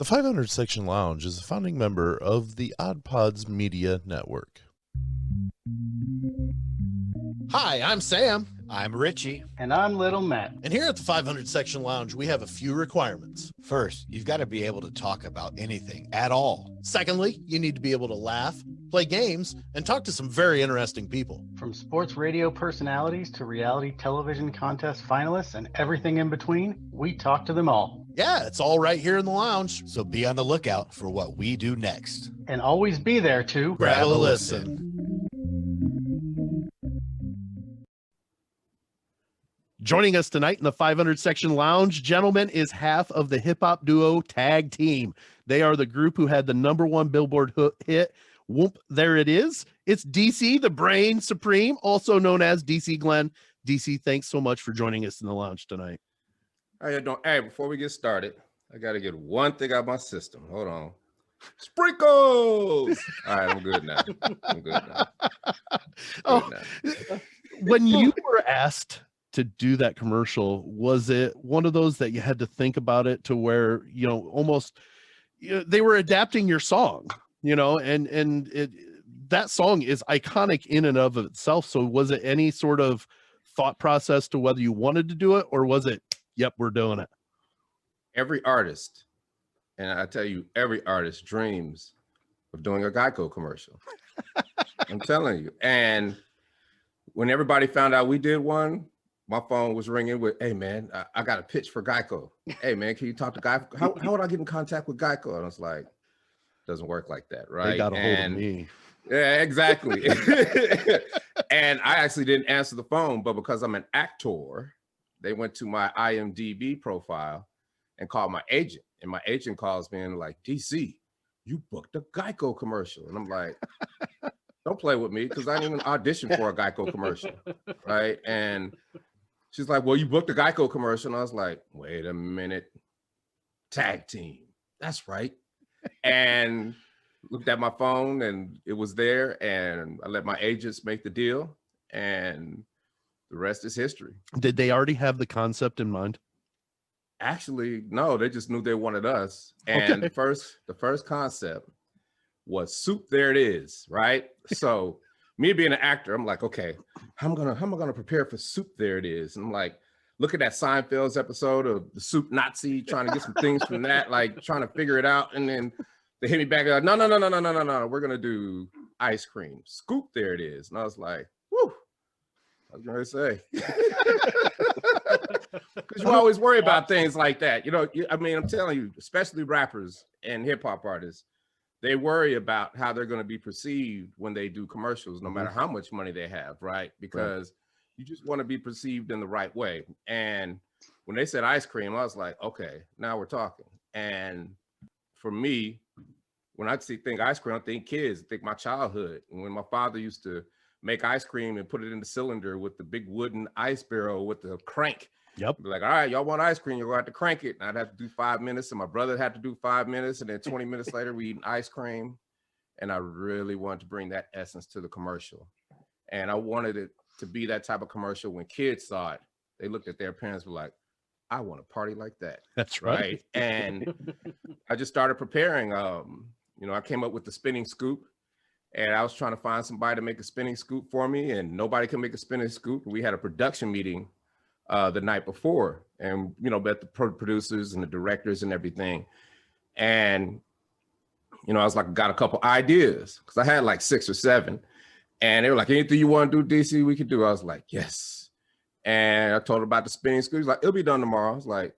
The 500 Section Lounge is a founding member of the OddPods Media Network. Hi, I'm Sam. I'm Richie. And I'm Little Matt. And here at the 500 Section Lounge, we have a few requirements. First, you've got to be able to talk about anything at all. Secondly, you need to be able to laugh, play games, and talk to some very interesting people. From sports radio personalities to reality television contest finalists and everything in between, we talk to them all. Yeah, it's all right here in the lounge. So be on the lookout for what we do next. And always be there to grab a listen. Joining us tonight in the 500 Section Lounge, gentlemen, is half of the hip-hop duo Tag Team. They are the group who had the #1 Billboard hit, Whoop, There It Is. It's DC, the Brain Supreme, also known as DC Glenn. DC, thanks so much for joining us in the lounge tonight. How you doing? Hey, before we get started, I got to get one thing out of my system. Hold on. Sprinkles! All right, I'm good now. When you were asked to do that commercial, was it one of those that you had to think about it to where, almost they were adapting your song, and that song is iconic in and of itself. So was it any sort of thought process to whether you wanted to do it, or was it, yep, we're doing it? Every artist, and I tell you, every artist dreams of doing a GEICO commercial. I'm telling you. And when everybody found out we did one, my phone was ringing with, hey, man, I got a pitch for GEICO. Hey, man, can you talk to GEICO? How would I get in contact with GEICO? And I was like, doesn't work like that, right? They got a hold of me. Yeah, exactly. And I actually didn't answer the phone, but because I'm an actor, they went to my IMDb profile and called my agent. And my agent calls me and like, DC, you booked a GEICO commercial. And I'm like, don't play with me, because I didn't even audition for a GEICO commercial, right? And she's like, well, you booked a GEICO commercial. And I was like, wait a minute. Tag Team. That's right. And looked at my phone and it was there. And I let my agents make the deal. And the rest is history. Did they already have the concept in mind? Actually, no, they just knew they wanted us. And Okay. the first concept was Soup, There It Is, right? So me being an actor, I'm like, okay, how am I gonna prepare for Soup, There It Is? And I'm like, look at that Seinfeld's episode of the Soup Nazi, trying to get some things from that, like trying to figure it out. And then they hit me back, like, no, we're gonna do ice cream. Scoop, There It Is. And I was like, whew, I was gonna say. Because you always worry about things like that. I mean, I'm telling you, especially rappers and hip hop artists, they worry about how they're going to be perceived when they do commercials, no matter how much money they have, right? Because you just want to be perceived in the right way. And when they said ice cream, I was like, okay, now we're talking. And for me, when I think ice cream, I think kids, I think my childhood. And when my father used to make ice cream and put it in the cylinder with the big wooden ice barrel with the crank. Yep. Be like, all right, y'all want ice cream, you're gonna have to crank it. And I'd have to do 5 minutes, and my brother had to do 5 minutes, and then 20 minutes later we eating ice cream. And I really wanted to bring that essence to the commercial. And I wanted it to be that type of commercial. When kids saw it, they looked at their parents, were like, I want a party like that. That's right. And I just started preparing. I came up with the spinning scoop. And I was trying to find somebody to make a spinning scoop for me, and nobody could make a spinning scoop. We had a production meeting the night before, and met the producers and the directors and everything. And I was like, got a couple ideas, because I had like 6 or 7, and they were like, anything you want to do, DC, we could do. I was like, yes. And I told them about the spinning scoop. He's like, it'll be done tomorrow. I was like,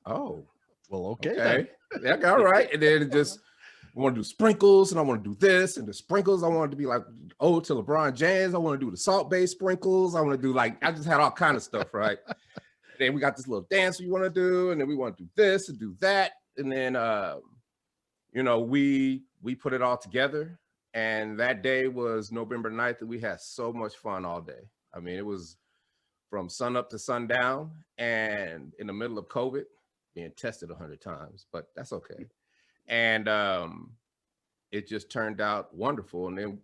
oh, well, okay. Yeah, all right. And then it just, I want to do sprinkles, and I want to do this, and the sprinkles, I wanted to be like ode to LeBron James. I want to do the salt-based sprinkles. I want to do I just had all kind of stuff, right? Then we got this little dance we want to do, and then we want to do this and do that. And then, we put it all together. And that day was November 9th, and we had so much fun all day. I mean, it was from sun up to sundown, and in the middle of COVID, being tested 100 times, but that's okay. And it just turned out wonderful. And then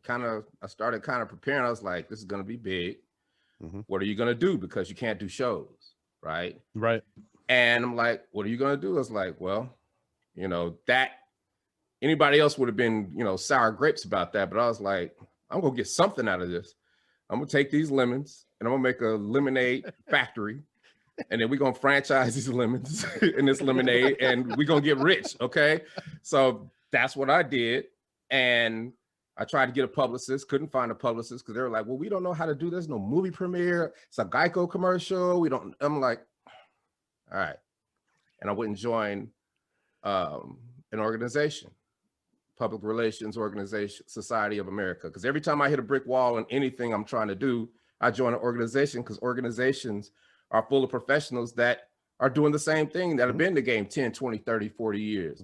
I started preparing. I was like, this is going to be big. What are you going to do? Because you can't do shows, right? Right. And I'm like, what are you going to do? I was like, well, You know, that anybody else would have been, you know, sour grapes about that. But I was like, I'm gonna get something out of this. I'm gonna take these lemons and I'm gonna make a lemonade factory. And then we're gonna franchise these lemons in this lemonade and we're gonna get rich. Okay. So that's what I did. And I tried to get a publicist, couldn't find a publicist because they were like, well, we don't know how to do this. No movie premiere. It's a GEICO commercial. We don't, I'm like, all right. And I went and joined an organization, public relations organization, Society of America. Because every time I hit a brick wall on anything I'm trying to do, I join an organization because organizations are full of professionals that are doing the same thing that have been in the game 10, 20, 30, 40 years.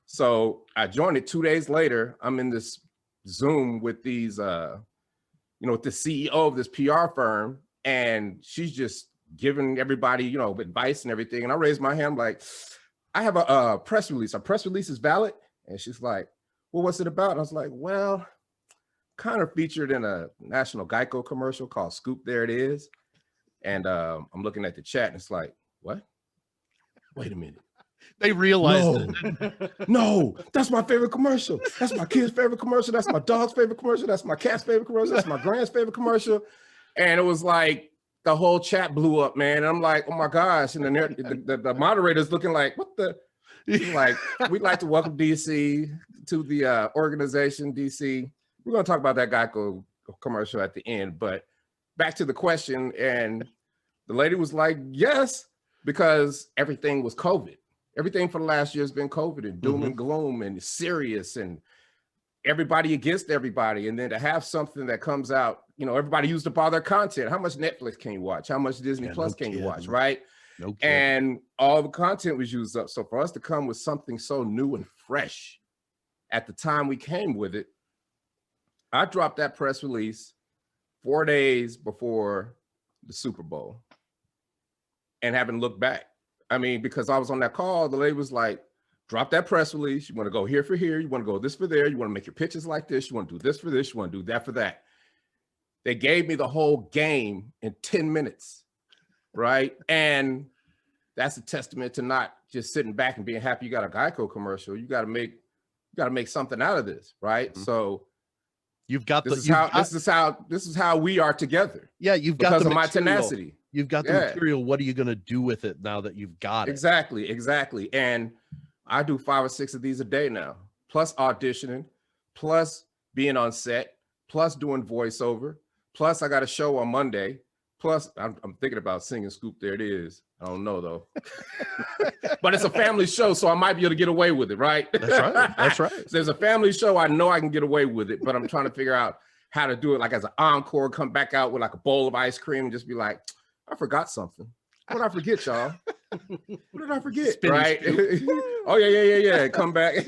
So I joined it. 2 days later, I'm in this Zoom with these, you know, with the CEO of this PR firm, and she's just giving everybody, you know, advice and everything. And I raised my hand, I'm like, I have a press release. Our press release is valid. And she's like, well, what's it about? And I was like, well, kind of featured in a national GEICO commercial called Scoop There It Is. And I'm looking at the chat and it's like, what? Wait a minute. They realized No, that's my favorite commercial. That's my kid's favorite commercial. That's my dog's favorite commercial. That's my cat's favorite commercial. That's my grand's favorite commercial. And it was like the whole chat blew up, man. And I'm like, oh my gosh. And then the moderator's looking like, what the? He's like, we'd like to welcome DC to the organization, DC. We're going to talk about that GEICO commercial at the end. But back to the question. And the lady was like, yes, because everything was COVID. Everything for the last year has been COVID and doom and gloom and serious and everybody against everybody. And then to have something that comes out, you know, everybody used up all their content. How much Netflix can you watch? How much Disney Plus can you watch, right? No kidding. And all the content was used up. So for us to come with something so new and fresh at the time we came with it, I dropped that press release 4 days before the Super Bowl and haven't looked back. I mean, because I was on that call, the lady was like, drop that press release. You want to go here for here. You want to go this for there. You want to make your pitches like this. You want to do this for this. You want to do that for that. They gave me the whole game in 10 minutes, right? And that's a testament to not just sitting back and being happy you got a GEICO commercial. You got to make something out of this, right? So you've got this is how we are together. Yeah, you've got because the of my material. tenacity. You've got the material. What are you going to do with it now that you've got it? Exactly. And I do 5 or 6 of these a day now, plus auditioning, plus being on set, plus doing voiceover, plus I got a show on Monday, plus I'm thinking about singing Scoop There It Is. I don't know though. But it's a family show, so I might be able to get away with it, right? That's right. That's right. So there's a family show, I know I can get away with it, but I'm trying to figure out how to do it like as an encore, come back out with like a bowl of ice cream and just be like, I forgot something. What did I forget, y'all? What did I forget? Right? Oh, yeah. Come back.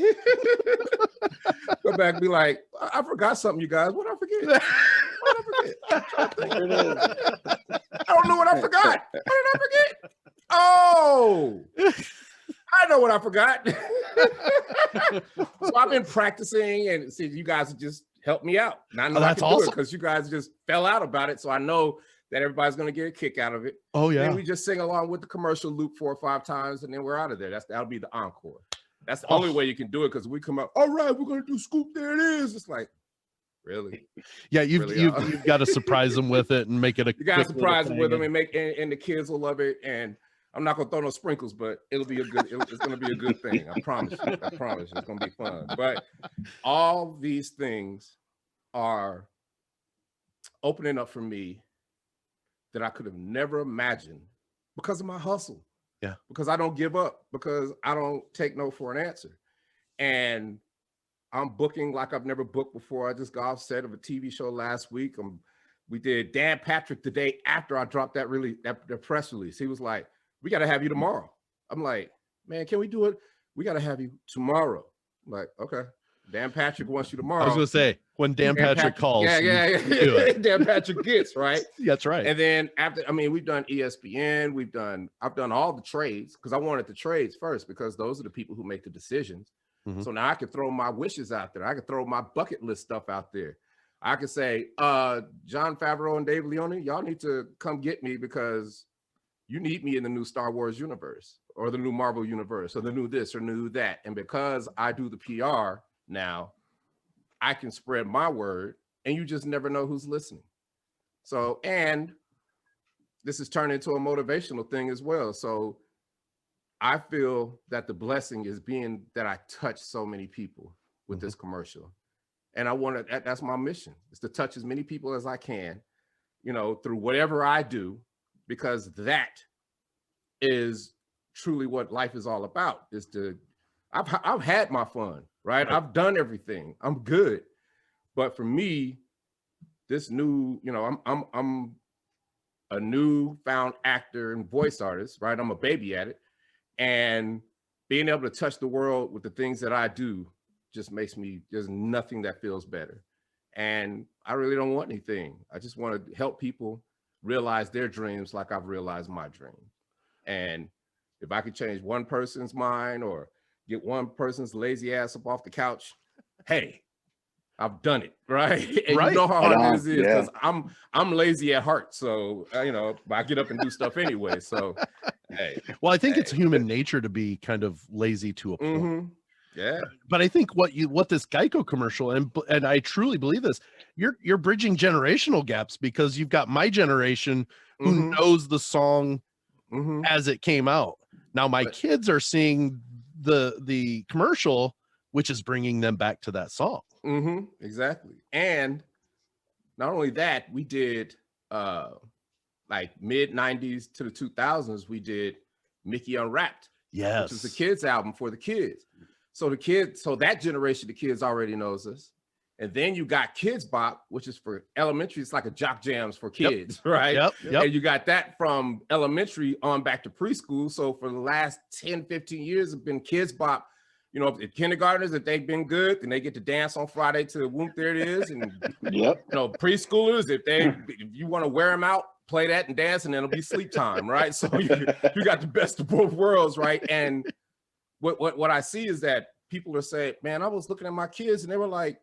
Come back and be like, I forgot something, you guys. What did I forget? What did I forget? I don't know what I forgot. What did I forget? Oh, I know what I forgot. So I've been practicing and see, you guys just helped me out. Now I know I can do it because you guys just fell out about it. So I know that everybody's going to get a kick out of it. Oh, yeah. And we just sing along with the commercial loop 4 or 5 times, and then we're out of there. That'll be the encore. That's the only way you can do it, because we come out, all right, we're going to do Scoop There It Is. It's like, really? Yeah, you've got to surprise them with it and make it a. You got to surprise them with them and and the kids will love it. And I'm not going to throw no sprinkles, but it'll be a good. It's going to be a good thing. I promise you. I promise you. It's going to be fun. But all these things are opening up for me that I could have never imagined because of my hustle. Yeah. Because I don't give up, because I don't take no for an answer. And I'm booking like I've never booked before. I just got off set of a TV show last week. We did Dan Patrick the day after I dropped the press release. He was like, we got to have you tomorrow. I'm like, man, can we do it? We got to have you tomorrow. I'm like, okay. Dan Patrick wants you tomorrow. I was going to say, when Dan Patrick calls. Yeah. Dan Patrick gets, right? That's right. And then we've done ESPN, I've done all the trades, because I wanted the trades first, because those are the people who make the decisions. So now I can throw my wishes out there. I can throw my bucket list stuff out there. I could say, Jon Favreau and Dave Leone, y'all need to come get me because you need me in the new Star Wars universe. or the new Marvel universe or the new this or new that. And because I do the PR now, I can spread my word and you just never know who's listening. So, and this has turned into a motivational thing as well. So I feel that the blessing is being that I touch so many people with this commercial. And I want to, that's my mission, is to touch as many people as I can, you know, through whatever I do, because that is truly what life is all about, is to, I've had my fun, right? I've done everything. I'm good. But for me, this new, you know, I'm a newfound actor and voice artist, right? I'm a baby at it. And being able to touch the world with the things that I do just makes me, there's nothing that feels better. And I really don't want anything. I just want to help people realize their dreams like I've realized my dream. And if I could change one person's mind or get one person's lazy ass up off the couch, hey, I've done it, right? And you know how hard this is, because I'm lazy at heart. So, you know, I get up and do stuff anyway. So, hey. Well, I think it's human nature to be kind of lazy to a point. Yeah. But I think what this GEICO commercial, and I truly believe this, you're bridging generational gaps, because you've got my generation who knows the song as it came out. Now my kids are seeing the commercial, which is bringing them back to that song. Exactly. And not only that, we did like mid 90s to the 2000s, we did Mickey Unwrapped, which was the kids album for the kids. So the kids, so that generation of kids already knows us. And then you got Kids Bop, which is for elementary. It's like a Jock Jams for kids, right? And you got that from elementary on back to preschool. So for the last 10, 15 years, it's been Kids Bop. You know, if kindergartners, if they've been good, then they get to dance on Friday to Whoop There It Is. And you know, preschoolers, if you want to wear them out, play that and dance, and then it'll be sleep time, right? So you got the best of both worlds, right? And what I see is that people are saying, man, I was looking at my kids and they were like,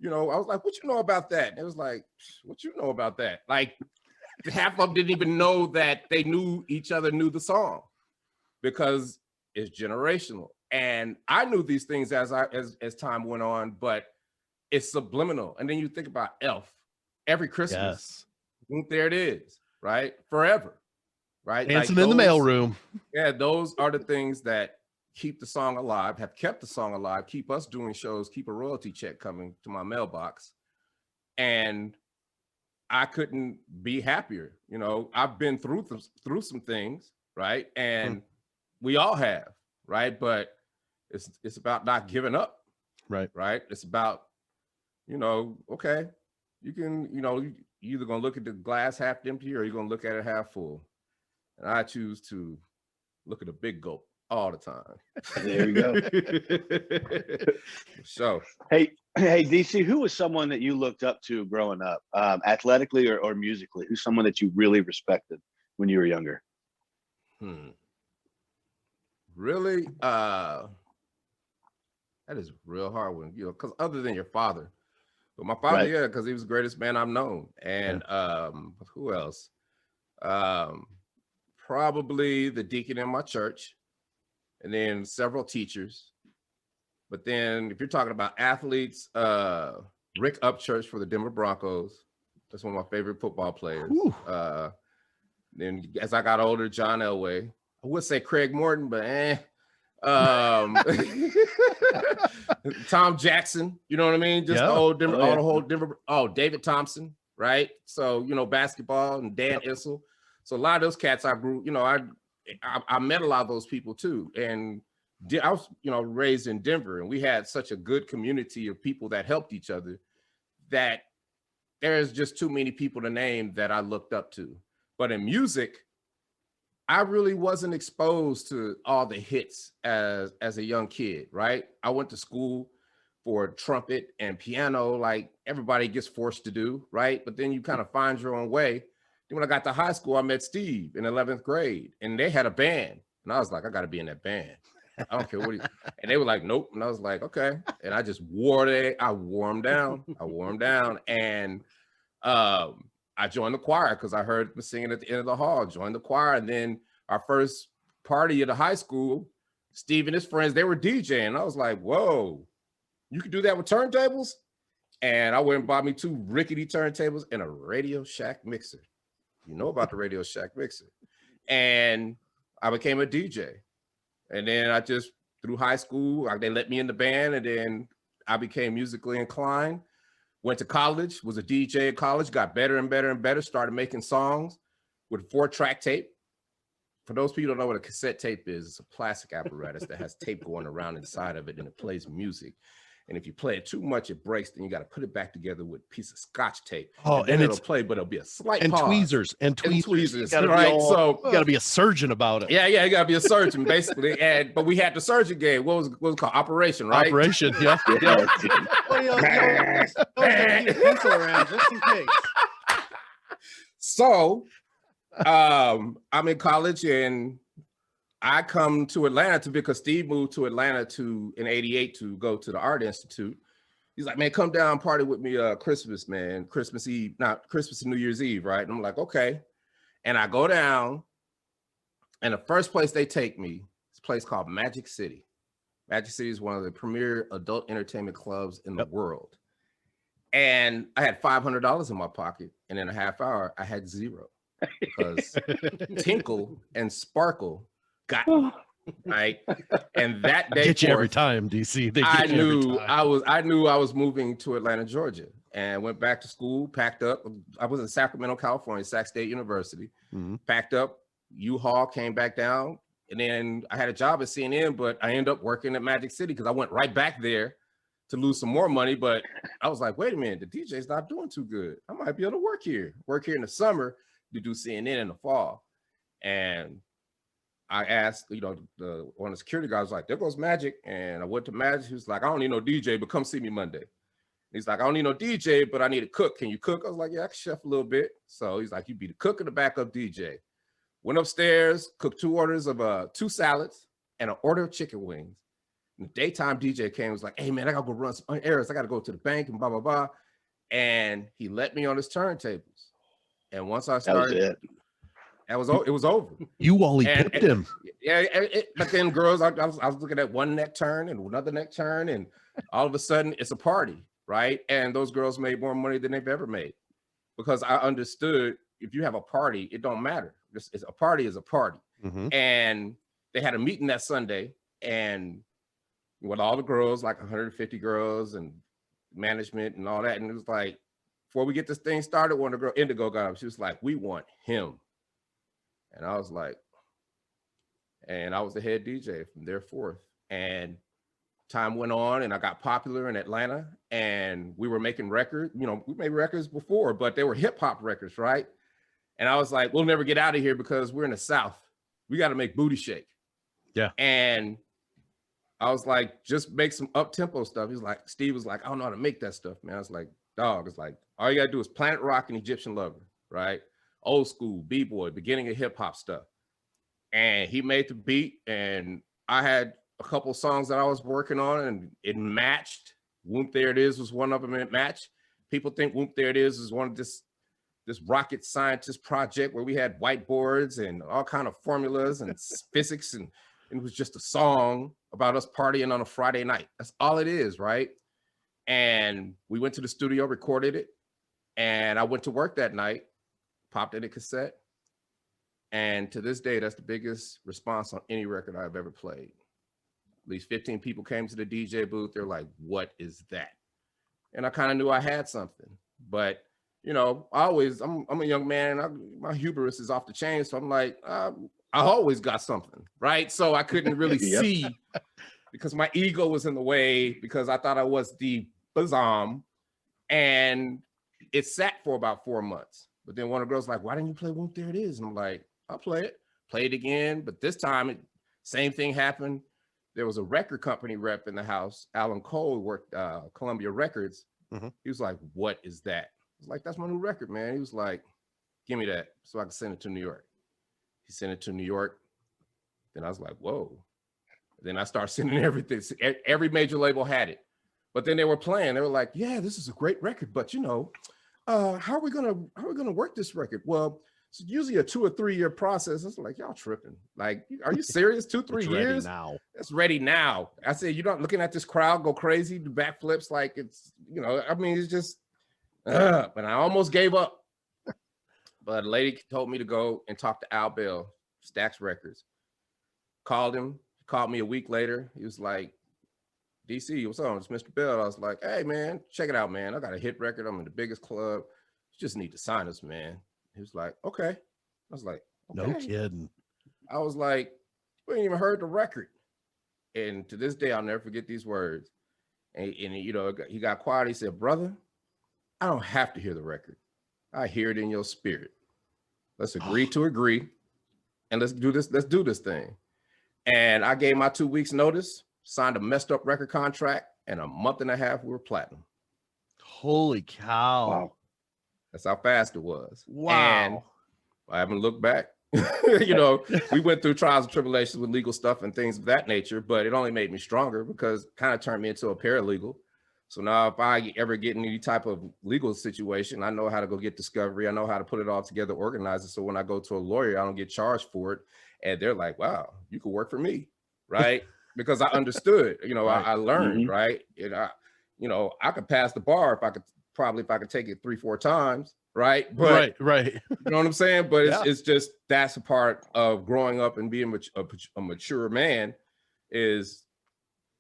you know, I was like, what you know about that? And it was like, what you know about that? Like half of them didn't even know that they knew each other, knew the song, because it's generational. And I knew these things as time went on, but it's subliminal. And then you think about Elf, every Christmas, there it is, right? Forever, right? Dancing like in the mailroom. Yeah, those are the things that keep the song alive, have kept the song alive, keep us doing shows, keep a royalty check coming to my mailbox. And I couldn't be happier. You know, I've been through some things, right? And we all have, right? But it's about not giving up, right? It's about, you know, okay, you can, you know, you either gonna look at the glass half empty or you're gonna look at it half full. And I choose to look at a big gulp all the time. There we go. So, hey, DC, who was someone that you looked up to growing up, athletically or musically? Who's someone that you really respected when you were younger? Really, that is a real hard one, you know, because other than your father, but my father, yeah, because he was the greatest man I've known. And who else? Probably the deacon in my church, and then several teachers. But then if you're talking about athletes, Rick Upchurch for the Denver Broncos. That's one of my favorite football players. Then as I got older, John Elway. I would say Craig Morton, but Tom Jackson, you know what I mean? Just the old Denver, all the whole Denver. Oh, David Thompson, right? So, you know, basketball, and Dan Issel. So a lot of those cats I grew, you know, I met a lot of those people too. And I was, you know, raised in Denver, and we had such a good community of people that helped each other that there's just too many people to name that I looked up to. But in music, I really wasn't exposed to all the hits as a young kid, right? I went to school for trumpet and piano, like everybody gets forced to do, right? But then you kind of find your own way. Then when I got to high school, I met Steve in 11th grade, and they had a band. And I was like, I got to be in that band. I don't care what and they were like, nope. And I was like, okay. And I just wore them down. And I joined the choir because I heard them singing at the end of the hall, joined the choir. And then our first party at a high school. Steve and his friends, they were DJing. I was like, whoa, you could do that with turntables? And I went and bought me 2 rickety turntables and a Radio Shack mixer. You know about the Radio Shack mixer. And I became a DJ. And then I just, through high school, they let me in the band, and then I became musically inclined. Went to college, was a DJ at college, got better and better and better, started making songs with a 4-track tape. For those people who don't know what a cassette tape is, it's a plastic apparatus that has tape going around inside of it, and it plays music. And if you play it too much, it breaks. Then you got to put it back together with a piece of Scotch tape. Oh, and it'll play, but it'll be a slight and pause. tweezers and tweezers, right? So you got to be a surgeon about it. Yeah, you got to be a surgeon basically. But we had the surgeon game. What was it called? Operation, right? Operation, yeah. Pencil around just in case. So, I'm in college and I come to Atlanta because Steve moved to Atlanta in '88 to go to the Art Institute. He's like, man, come down, party with me Christmas, man. Christmas Eve, not Christmas and New Year's Eve, right? And I'm like, okay. And I go down, and the first place they take me is a place called Magic City. Magic City is one of the premier adult entertainment clubs in the world. And I had $500 in my pocket, and in a half hour, I had zero because Tinkle and Sparkle got me, right? And that day, get you every time, DC. I knew I was moving to Atlanta, Georgia, and went back to school. Packed up. I was in Sacramento, California, Sac State University. Packed up. U-Haul, came back down, and then I had a job at CNN, but I ended up working at Magic City because I went right back there to lose some more money. But I was like, wait a minute, the DJ's not doing too good. I might be able to work here in the summer to do CNN in the fall. And I asked, one of the security guys was like, there goes Magic. And I went to Magic. He was like, I don't need no DJ, but come see me Monday. He's like, I don't need no DJ, but I need a cook. Can you cook? I was like, yeah, I can chef a little bit. So he's like, you be the cook and the backup DJ. Went upstairs, cooked 2 orders of 2 salads and an order of chicken wings. And the daytime DJ came, was like, hey man, I gotta go run some errands. I gotta go to the bank and blah, blah, blah. And he let me on his turntables. And once I started, it was over. You Wally pipped him. Yeah, but then girls, I was looking at one neck turn and another neck turn, and all of a sudden it's a party, right? And those girls made more money than they've ever made because I understood if you have a party, it don't matter. A party is a party. And they had a meeting that Sunday, and with all the girls, like 150 girls and management and all that. And it was like, before we get this thing started, when the girl Indigo got up, she was like, we want him. And I was like, and I was the head DJ from there forth. And time went on and I got popular in Atlanta, and we were making records. We made records before, but they were hip hop records, right? And I was like, we'll never get out of here because we're in the South. We got to make booty shake. Yeah. And I was like, just make some up-tempo stuff. Steve was like, I don't know how to make that stuff, man. I was like, dog, it's like, all you got to do is Planet Rock and Egyptian Lover, right? Old school, B-boy, beginning of hip hop stuff. And he made the beat, and I had a couple songs that I was working on, and it matched. Whoop There It Is was one of them, and it matched. People think Whoop There It Is one of this rocket scientist project where we had whiteboards and all kind of formulas and physics, and it was just a song about us partying on a Friday night. That's all it is, right? And we went to the studio, recorded it, and I went to work that night, popped in a cassette, and to this day, that's the biggest response on any record I've ever played. At least 15 people came to the DJ booth. They're like, what is that? And I kind of knew I had something, but I'm a young man. My hubris is off the chain. So I'm like, I always got something, right? So I couldn't really see because my ego was in the way because I thought I was the bazam, and it sat for about 4 months. But then one of the girls was like, why didn't you play Whoop There It Is? And I'm like, I'll play it. Play it again. But this time, same thing happened. There was a record company rep in the house. Alan Cole worked Columbia Records. He was like, what is that? I was like, that's my new record, man. He was like, give me that so I can send it to New York. He sent it to New York. Then I was like, whoa. Then I started sending everything. Every major label had it. But then they were playing. They were like, yeah, this is a great record. But how are we gonna work this record? Well, It's usually a 2 or 3 year process. It's like, y'all tripping. Like, are you serious? 2-3 years? Now. It's ready now. I said, you're not looking at this crowd go crazy, do backflips like it's, you know, I mean, it's just, and I almost gave up. But a lady told me to go and talk to Al Bell, Stax Records. Called him, called me a week later. He was like, DC, what's up? It's Mr. Bell. I was like, hey, man, check it out, man. I got a hit record. I'm in the biggest club. You just need to sign us, man. He was like, okay. I was like, okay. No kidding. I was like, we ain't even heard the record. And to this day, I'll never forget these words. And you know, he got quiet. He said, brother, I don't have to hear the record. I hear it in your spirit. Let's agree to agree. And let's do this. Let's do this thing. And I gave my 2 weeks notice, signed a messed up record contract, and a month and a half, we were platinum. Holy cow. Wow. That's how fast it was. Wow. And I haven't looked back. You know, we went through trials and tribulations with legal stuff and things of that nature, but it only made me stronger because it kind of turned me into a paralegal. So now if I ever get in any type of legal situation, I know how to go get discovery. I know how to put it all together, organize it. So when I go to a lawyer, I don't get charged for it. And they're like, wow, you could work for me, right? Because I understood, you know, Right. I learned, right? And you know, I could pass the bar if I could take it 3-4 times, right? But right. you know what I'm saying? But Yeah. it's just, that's a part of growing up and being a mature man, is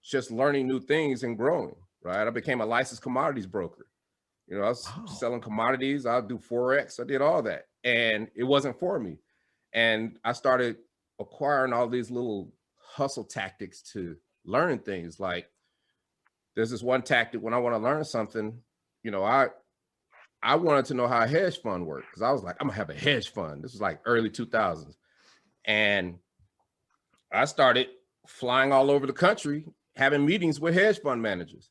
just learning new things and growing, right? I became a licensed commodities broker. You know, I was selling commodities. I'll do Forex. I did all that. And it wasn't for me. And I started acquiring all these little hustle tactics to learn things. Like there's this one tactic when I want to learn something, you know, I wanted to know how a hedge fund worked because I was like, I'm gonna have a hedge fund. This was like early 2000s. And I started flying all over the country, having meetings with hedge fund managers.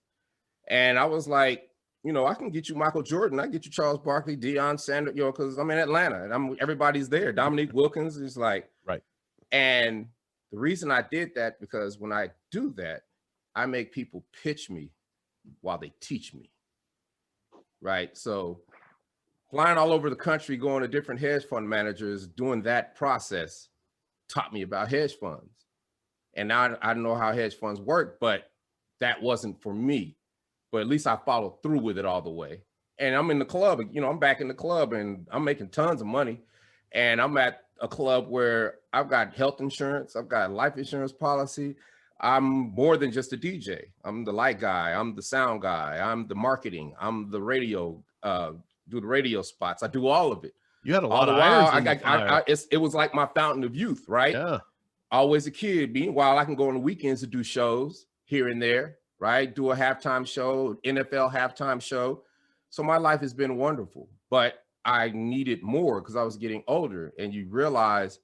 And I was like, you know, I can get you Michael Jordan. I can get you Charles Barkley, Deion Sanders, you know, because I'm in Atlanta and everybody's there. Dominique Wilkins is like, right. And the reason I did that, because when I do that, I make people pitch me while they teach me. Right. So flying all over the country, going to different hedge fund managers, doing that process taught me about hedge funds. And now I know how hedge funds work, but that wasn't for me. But at least I followed through with it all the way. And I'm in the club, you know, I'm back in the club and I'm making tons of money. And I'm at a club where I've got health insurance, I've got life insurance policy. I'm more than just a DJ. I'm the light guy, I'm the sound guy, I'm the marketing, I'm the radio, do the radio spots. I do all of it. You had a lot of irons in the fire. It was like my fountain of youth, right? Yeah. Always a kid. Meanwhile, I can go on the weekends to do shows here and there, right? Do a halftime show, NFL halftime show. So my life has been wonderful, but I needed more because I was getting older, and you realize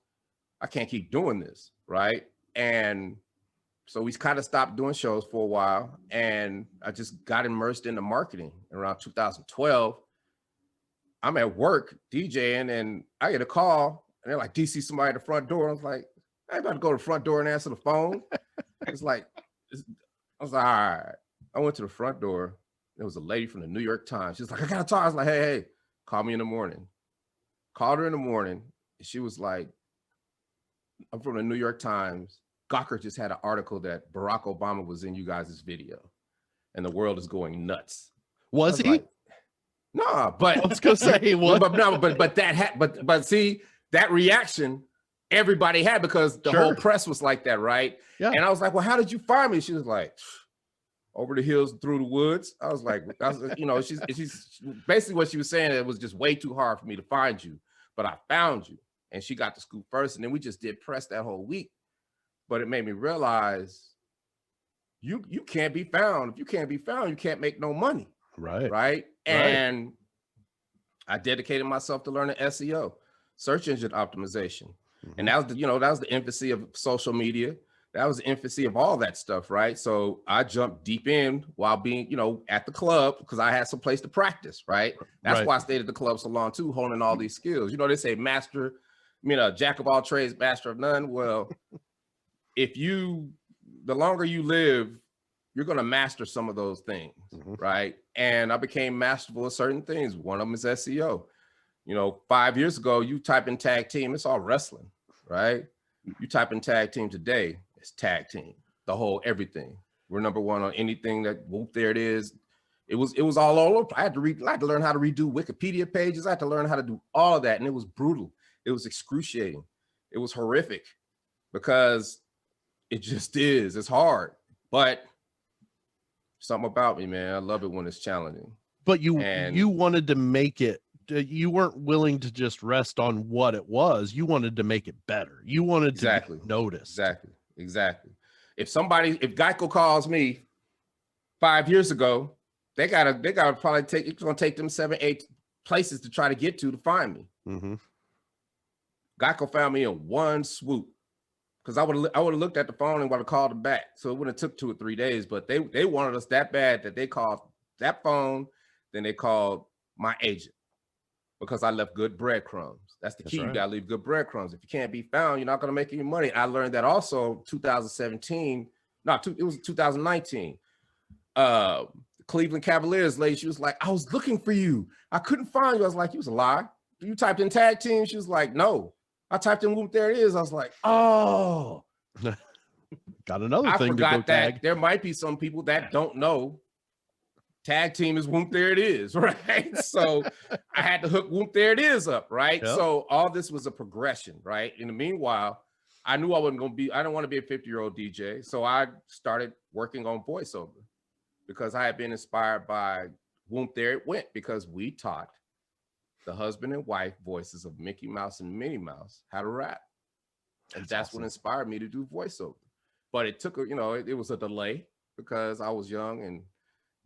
I can't keep doing this, right? And so we kind of stopped doing shows for a while, and I just got immersed into marketing around 2012. I'm at work DJing, and I get a call, and they're like, DC, somebody at the front door. I was like, I ain't about to go to the front door and answer the phone. It's like, I was like, all right. I went to the front door. There was a lady from the New York Times. She was like, I gotta talk. I was like, hey, call me in the morning. Called her in the morning. And she was like, I'm from the New York Times. Gawker just had an article that Barack Obama was in you guys' video, and the world is going nuts. Was he? Like, nah, but I was gonna say what? But see, that reaction everybody had, because the whole press was like that, right? Yeah. And I was like, well, how did you find me? She was like, over the hills, through the woods. I was like, you know, she's basically what she was saying. It was just way too hard for me to find you, but I found you. And she got the scoop first, and then we just did press that whole week. But it made me realize you can't be found. If you can't be found, you can't make no money. Right. And I dedicated myself to learning SEO, search engine optimization. And that was that was the infancy of social media. That was the infancy of all that stuff, right? So I jumped deep in while being, at the club, because I had some place to practice, right? That's why I stayed at the club so long too, honing all these skills. They say jack of all trades, master of none. Well, the longer you live, you're going to master some of those things, right? And I became masterful at certain things. One of them is SEO. You know, 5 years ago, you type in tag team, it's all wrestling, right? You type in tag team today, it's tag team, the whole everything. We're number one on anything that, whoop, there it is. It was all over. I had to learn how to redo Wikipedia pages. I had to learn how to do all of that. And it was brutal. It was excruciating. It was horrific because it just is. It's hard. But something about me, man. I love it when it's challenging. But you wanted to make it. You weren't willing to just rest on what it was. You wanted to make it better. You wanted to be noticed. Exactly. If GEICO calls me 5 years ago, they gotta probably it's gonna take them 7, 8 places to try to get to find me. Mm-hmm. GEICO found me in one swoop because I would have looked at the phone and would have called them back. So it wouldn't have took 2 or 3 days, but they wanted us that bad that they called that phone. Then they called my agent because I left good breadcrumbs. That's the key. Right. You gotta leave good breadcrumbs. If you can't be found, you're not gonna make any money. I learned that also 2017. It was 2019. Cleveland Cavaliers lady, she was like, I was looking for you. I couldn't find you. I was like, you was a lie. You typed in tag team. She was like, no. I typed in whoop, there it is. I was like, oh. Got another thing to go tag. There might be some people that don't know tag team is whoop, there it is, right? So I had to hook whoop, there it is up, right? Yep. So all this was a progression, right? In the meanwhile, I knew I didn't want to be a 50-year-old DJ. So I started working on voiceover because I had been inspired by whoop, there it went, because we taught the husband and wife voices of Mickey Mouse and Minnie Mouse how to rap. And that's awesome. What inspired me to do voiceover. But it took, it was a delay because I was young and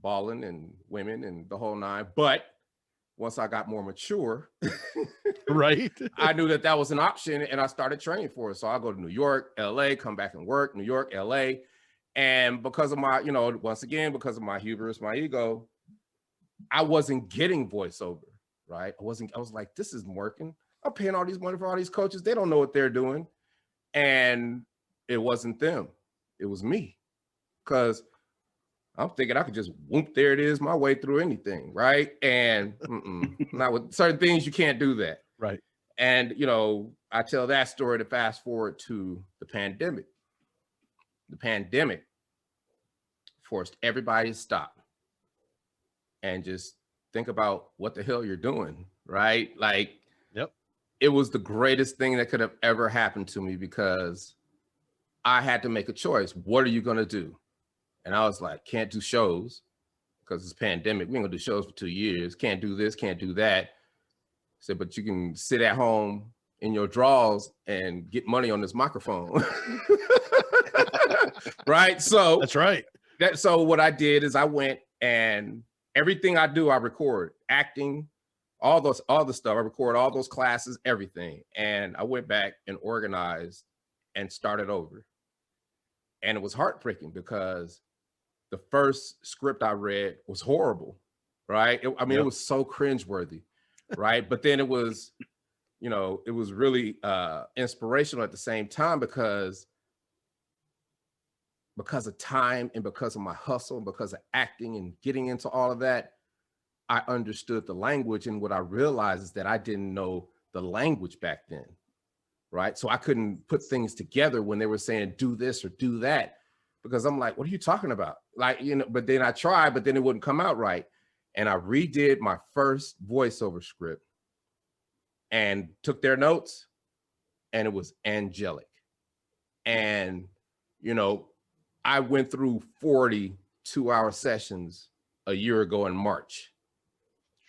balling and women and the whole nine. But once I got more mature, right, I knew that was an option and I started training for it. So I go to New York, LA, come back and work, New York, LA. And because of my, once again, because of my hubris, my ego, I wasn't getting voiceover, right? I was like, this isn't working. I'm paying all these money for all these coaches. They don't know what they're doing. And it wasn't them. It was me. Because I'm thinking I could just whoop, there it is, my way through anything, right? And not with certain things, you can't do that. Right. And, I tell that story to fast forward to the pandemic. The pandemic forced everybody to stop and just think about what the hell you're doing, right? Like, yep. It was the greatest thing that could have ever happened to me because I had to make a choice. What are you going to do? And I was like, can't do shows because it's pandemic. We ain't gonna do shows for 2 years. Can't do this, can't do that. I said, but you can sit at home in your drawers and get money on this microphone. Right? So that's right. So what I did is I went and everything I do, I record. Acting, all the stuff. I record all those classes, everything. And I went back and organized and started over. And it was heartbreaking because the first script I read was horrible, right? It was so cringeworthy, right? But then it was, it was really inspirational at the same time because of time and because of my hustle and because of acting and getting into all of that, I understood the language. And what I realized is that I didn't know the language back then, right? So I couldn't put things together when they were saying, do this or do that. Because I'm like, what are you talking about? Like, but then I tried, but then it wouldn't come out right. And I redid my first voiceover script and took their notes and it was angelic. And, I went through 40 2-hour sessions a year ago in March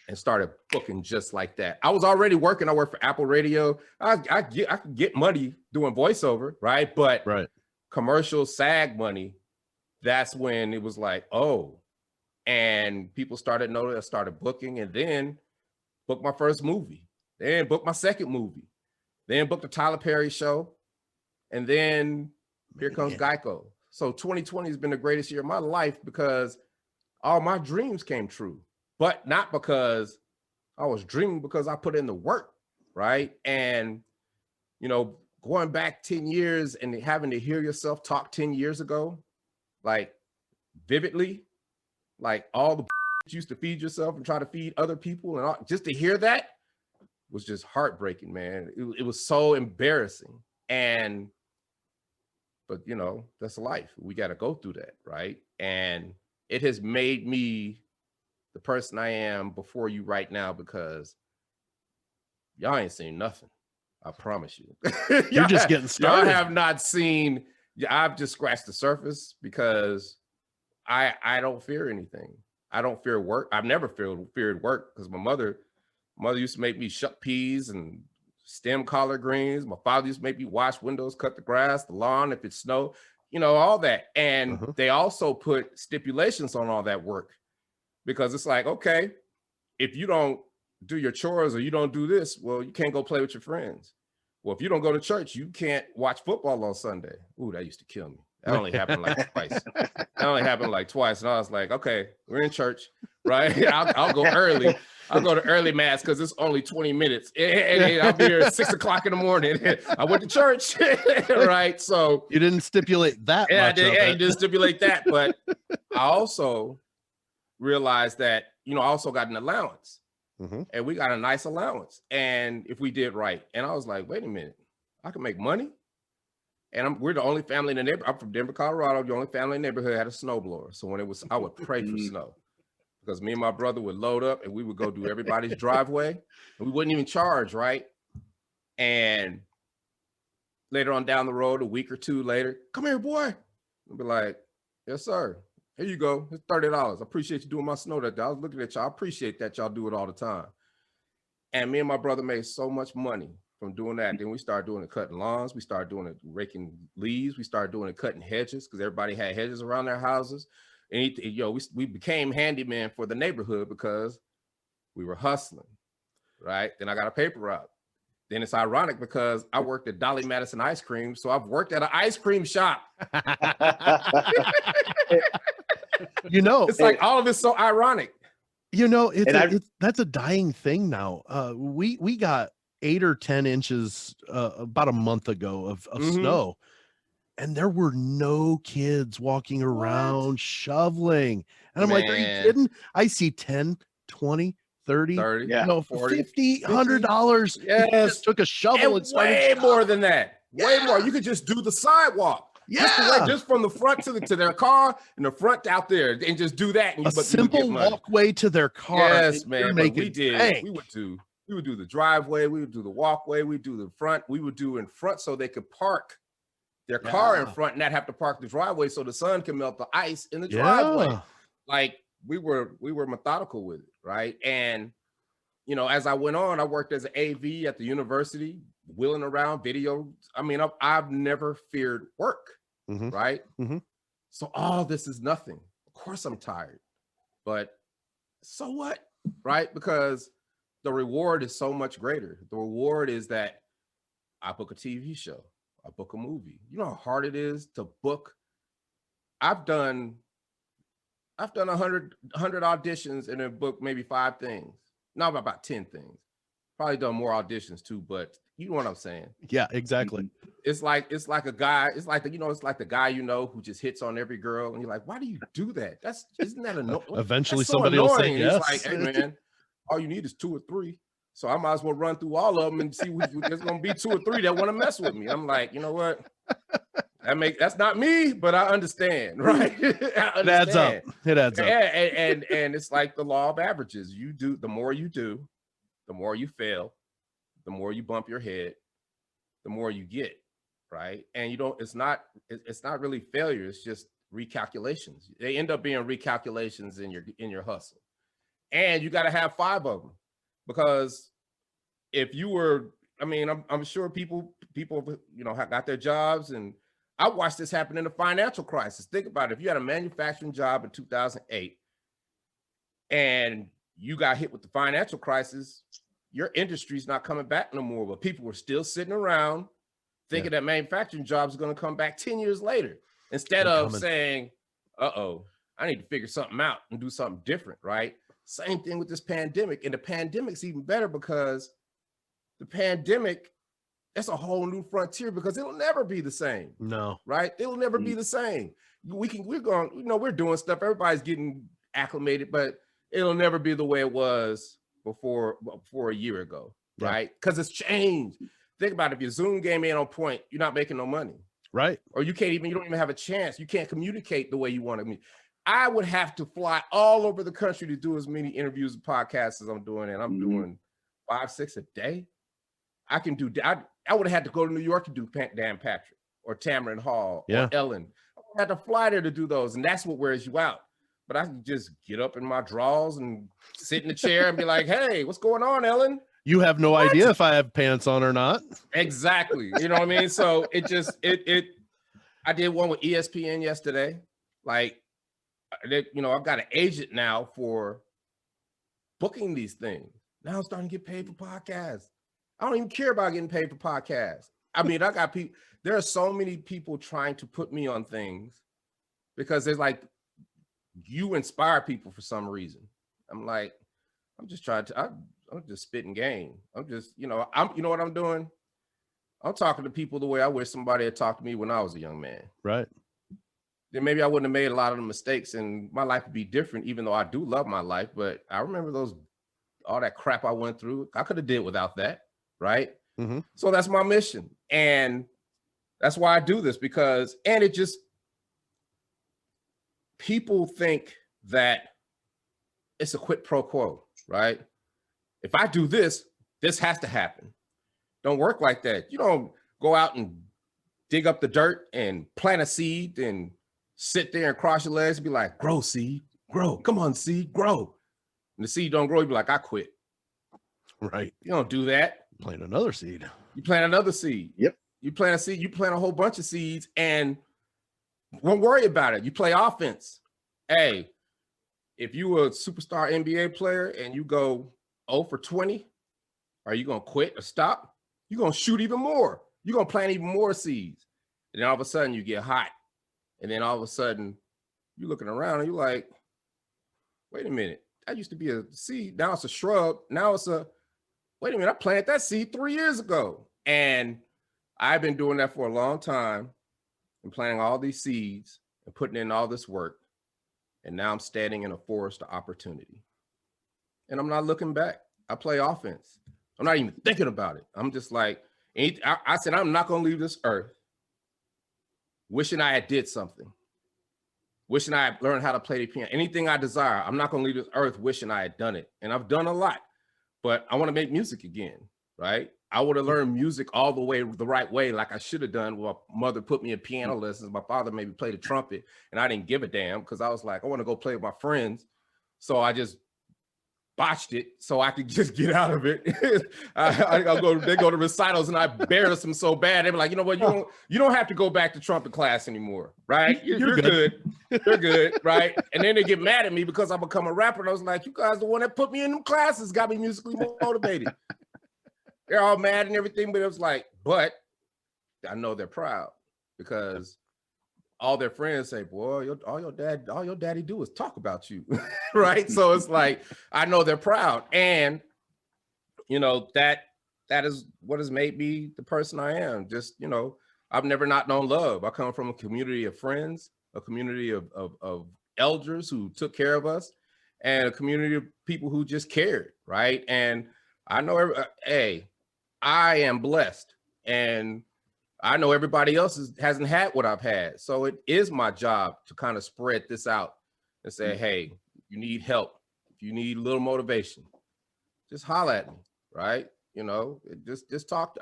and started booking just like that. I was already working. I worked for Apple Radio. I could get money doing voiceover, right? But right. Commercial SAG money, that's when it was like, oh, and people started noticing, I started booking and then booked my first movie, then booked my second movie, then booked the Tyler Perry show. And then here comes GEICO. So 2020 has been the greatest year of my life because all my dreams came true, but not because I was dreaming, because I put in the work, right? And, going back 10 years and having to hear yourself talk 10 years ago, like vividly, like all the you used to feed yourself and try to feed other people and all, just to hear that was just heartbreaking, man. It was so embarrassing. But you know, that's life. We got to go through that, right? And it has made me the person I am before you right now, because y'all ain't seen nothing. I promise you. You're just getting started. Y'all have not seen. I've just scratched the surface, because I don't fear anything. I don't fear work. I've never feared work, because my mother used to make me shuck peas and stem collard greens. My father used to make me wash windows, cut the grass, the lawn if it snowed, you know, all that. And they also put stipulations on all that work, because it's like, okay, if you don't do your chores or you don't do this, well, you can't go play with your friends. Well, if you don't go to church, you can't watch football on Sunday. Ooh, that used to kill me. That only happened like twice. That only happened like twice. And I was like, okay, we're in church, right? I'll go early. I'll go to early mass because it's only 20 minutes. And I'll be here at 6 o'clock in the morning. I went to church, right? So you didn't stipulate that much. You didn't stipulate that. But I also realized that, you know, I also got an allowance. And we got a nice allowance. And if we did right. And I was like, wait a minute, I can make money. And we're the only family in the neighborhood. I'm from Denver, Colorado. The only family in the neighborhood had a snowblower. So when it was, I would pray for snow, because me and my brother would load up and we would go do everybody's driveway, and we wouldn't even charge, right? And later on down the road, a week or two later, come here, boy. I'd be like, yes, sir. Here you go. It's $30. I appreciate you doing my snow that day. I was looking at y'all. I appreciate that y'all do it all the time. And me and my brother made so much money from doing that. Then we started doing it cutting lawns. We started doing it raking leaves. We started doing it cutting hedges, because everybody had hedges around their houses. And you know, we became handyman for the neighborhood because we were hustling, right? Then I got a paper route. Then it's ironic because I worked at Dolly Madison Ice Cream, so I've worked at an ice cream shop. You know, it's like all of it's so ironic. You know, that's a dying thing now. We got 8 or 10 inches about a month ago of snow, and there were no kids walking around shoveling. And I'm like, are you kidding? I see 10, 20, 30, no, 40, $50, $100. Yes. Just took a shovel and started way more than that. Way more. You could just do the sidewalk. Yeah, just from the front to their car, and the front out there, and just do that. And a simple walkway to their car. Yes, man. But we did. Bank. We would do the driveway. We would do the walkway. We would do the front. We would do in front so they could park their car in front and not have to park the driveway, so the sun can melt the ice in the driveway. Like we were methodical with it, right? And you know, as I went on, I worked as an AV at the university, wheeling around video. I mean, I've never feared work, right? So all this is nothing. Of course I'm tired, but so what, right? Because the reward is so much greater. The reward is that I book a TV show, I book a movie. You know how hard it is to book. I've done 100 auditions and then booked maybe 5 things. Not about 10 things. Probably done more auditions too, but you know what I'm saying? Yeah, exactly. It's like a guy. It's like the guy you know who just hits on every girl, and you're like, why do you do that? Isn't that annoying? Eventually, somebody will say yes. It's like, hey man, all you need is 2 or 3. So I might as well run through all of them and see there's gonna be 2 or 3 that want to mess with me. I'm like, you know what? That's not me, but I understand, right? It adds up. It adds up. And it's like the law of averages. You do, the more you do, the more you fail, the more you bump your head, the more you get, right? And you don't, it's not really failure, it's just recalculations. They end up being recalculations in your hustle. And you got to have 5 of them, because if you were, I mean, I'm sure people, you know, got their jobs, and I watched this happen in the financial crisis. Think about it. If you had a manufacturing job in 2008 and you got hit with the financial crisis, your industry's not coming back no more, but people were still sitting around thinking that manufacturing jobs are going to come back 10 years later, instead of saying, uh-oh, I need to figure something out and do something different, right? Same thing with this pandemic. And the pandemic's even better, because the pandemic, that's a whole new frontier, because it'll never be the same. No. Right? It'll never be the same. We're going, you know, we're doing stuff. Everybody's getting acclimated, but it'll never be the way it was before a year ago. Yeah. right? Because it's changed. Think about it. If your Zoom game ain't on point, you're not making no money. Right. Or you don't even have a chance. You can't communicate the way you want to. I would have to fly all over the country to do as many interviews and podcasts as I'm doing, and I'm doing 5, 6 a day. I can do. I would have had to go to New York to do Dan Patrick or Tamron Hall or Ellen. I had to fly there to do those, and that's what wears you out. But I can just get up in my drawers and sit in the chair and be like, "Hey, what's going on, Ellen?" You have no idea if I have pants on or not. Exactly. You know what I mean? So it just I did one with ESPN yesterday. Like, you know, I've got an agent now for booking these things. Now I'm starting to get paid for podcasts. I don't even care about getting paid for podcasts. I mean, I got people. There are so many people trying to put me on things because there's like, you inspire people for some reason. I'm like, I'm just trying to, I'm just spitting game. I'm just, you know what I'm doing? I'm talking to people the way I wish somebody had talked to me when I was a young man. Right. Then maybe I wouldn't have made a lot of the mistakes and my life would be different, even though I do love my life. But I remember all that crap I went through. I could have did without that. Right. Mm-hmm. So that's my mission. And that's why I do this, because, and it just, people think that it's a quid pro quo, right? If I do this, this has to happen. Don't work like that. You don't go out and dig up the dirt and plant a seed and sit there and cross your legs and be like, grow, seed, grow. Come on, seed, grow. And the seed don't grow, you be like, I quit. Right. You don't do that. Plant another seed. You plant another seed. Yep. You plant a seed, you plant a whole bunch of seeds and won't worry about it. You play offense. Hey, if you were a superstar NBA player and you go 0 for 20, are you going to quit or stop? You're going to shoot even more. You're going to plant even more seeds. And then all of a sudden you get hot. And then all of a sudden you're looking around and you're like, wait a minute. That used to be a seed. Now it's a shrub. Now it's wait a minute. I planted that seed 3 years ago. And I've been doing that for a long time and planting all these seeds and putting in all this work. And now I'm standing in a forest of opportunity. And I'm not looking back. I play offense. I'm not even thinking about it. I'm just like, I said, I'm not going to leave this earth wishing I had did something. Wishing I had learned how to play the piano. Anything I desire, I'm not going to leave this earth wishing I had done it. And I've done a lot, but I want to make music again, right? I would have learned music all the way the right way, like I should have done. Well, my mother put me in piano lessons. My father maybe played the trumpet, and I didn't give a damn because I was like, I want to go play with my friends. So I just botched it so I could just get out of it. They go to recitals and I embarrass them so bad. They be like, you know what, you don't have to go back to trumpet class anymore, right? You're good. You're good, right? And then they get mad at me because I become a rapper. And I was like, you guys, the one that put me in them classes, got me musically motivated. They're all mad and everything, but it was like, but I know they're proud because all their friends say, boy, all your daddy do is talk about you, right? So it's like, I know they're proud. And, you know, that is what has made me the person I am. Just, you know, I've never not known love. I come from a community of friends, a community of elders who took care of us, and a community of people who just cared, right? And I know, I am blessed, and I know everybody else hasn't had what I've had. So it is my job to kind of spread this out and say, hey, you need help. If you need a little motivation, just holler at me, right? You know, just talk.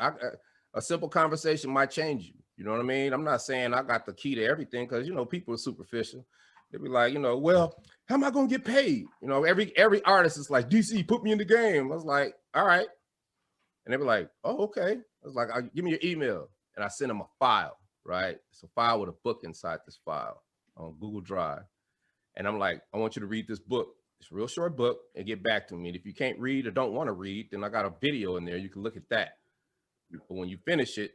A simple conversation might change you. You know what I mean? I'm not saying I got the key to everything because, you know, people are superficial. They be like, you know, well, how am I going to get paid? You know, every artist is like, DC, put me in the game. I was like, all right. And they be like, oh, okay. I was like, give me your email. And I send them a file, right? It's a file with a book inside this file on Google Drive. And I'm like, I want you to read this book. It's a real short book and get back to me. And if you can't read or don't want to read, then I got a video in there. You can look at that. But when you finish it,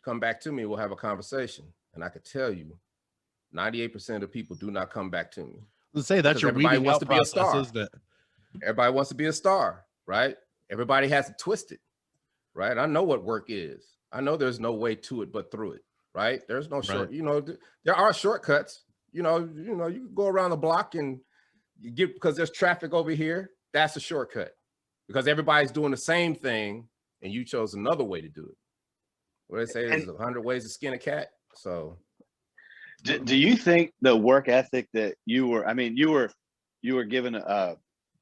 come back to me. We'll have a conversation. And I could tell you, 98% of people do not come back to me. Let's say that's your weeding out process, isn't it? Everybody wants to be a star, right? Everybody has it twisted, right? I know what work is. I know there's no way to it but through it, right? There's no short, you know, there are shortcuts. You know, you can go around the block and you get, because there's traffic over here. That's a shortcut. because everybody's doing the same thing and you chose another way to do it. What they say is 100 ways to skin a cat. So do you think the work ethic that you were, I mean, you were given a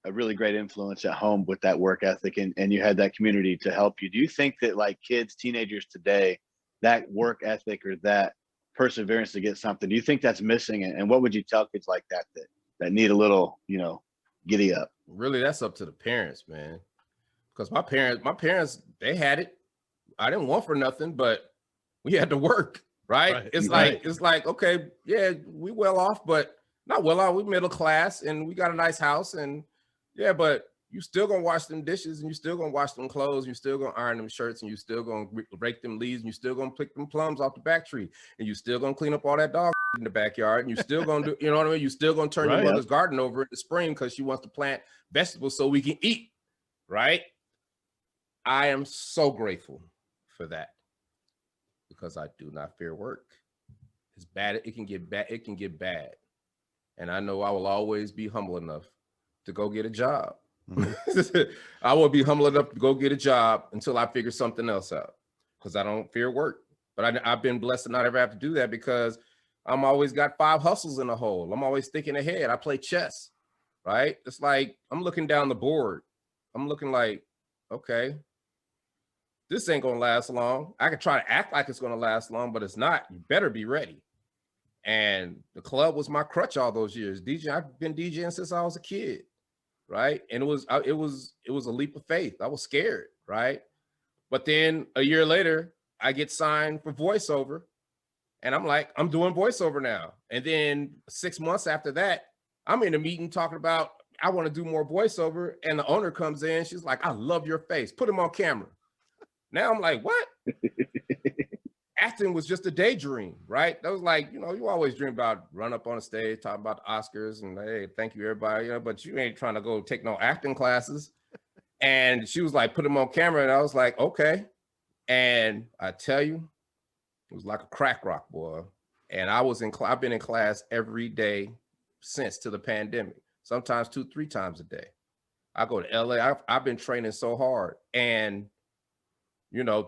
really great influence at home with that work ethic, and you had that community to help you. Do you think that like kids, teenagers today, that work ethic or that perseverance to get something, do you think that's missing? And what would you tell kids like that need a little, giddy up? really, that's up to the parents, man. Because my parents, they had it. I didn't want for nothing, but we had to work, right? It's like, okay, yeah, we well off, but not well off. We middle class and we got a nice house, and yeah, but you still gonna wash them dishes, and you still gonna wash them clothes, you still gonna iron them shirts, and you still gonna rake them leaves, and you still gonna pick them plums off the back tree, and you still gonna clean up all that dog in the backyard, and you still gonna do, you know what I mean? You still gonna turn your mother's garden over in the spring because she wants to plant vegetables so we can eat, right? I am so grateful for that because I do not fear work. It's bad. It can get bad. It can get bad. And I know I will always be humble enough to go get a job. I will be humble enough to go get a job until I figure something else out because I don't fear work. But I've been blessed to not ever have to do that because I'm always got 5 hustles in the hole. I'm always thinking ahead. I play chess, right? It's like I'm looking down the board. I'm looking like, okay, this ain't gonna last long. I can try to act like it's gonna last long, but it's not. You better be ready. And the club was my crutch all those years. I've been DJing since I was a kid, right? And it was a leap of faith. I was scared, right? But then a year later, I get signed for voiceover, and I'm like, I'm doing voiceover now. And then 6 months after that, I'm in a meeting talking about I want to do more voiceover, and the owner comes in. She's like, I love your face. Put him on camera. Now I'm like, what? Acting was just a daydream, right? That was like, you always dream about run up on a stage, talking about the Oscars and hey, thank you everybody, but you ain't trying to go take no acting classes. And she was like, put him on camera. And I was like, okay. And I tell you, it was like a crack rock, boy. And I've been in class every day since to the pandemic, sometimes 2-3 times a day. I go to LA. I've been training so hard, and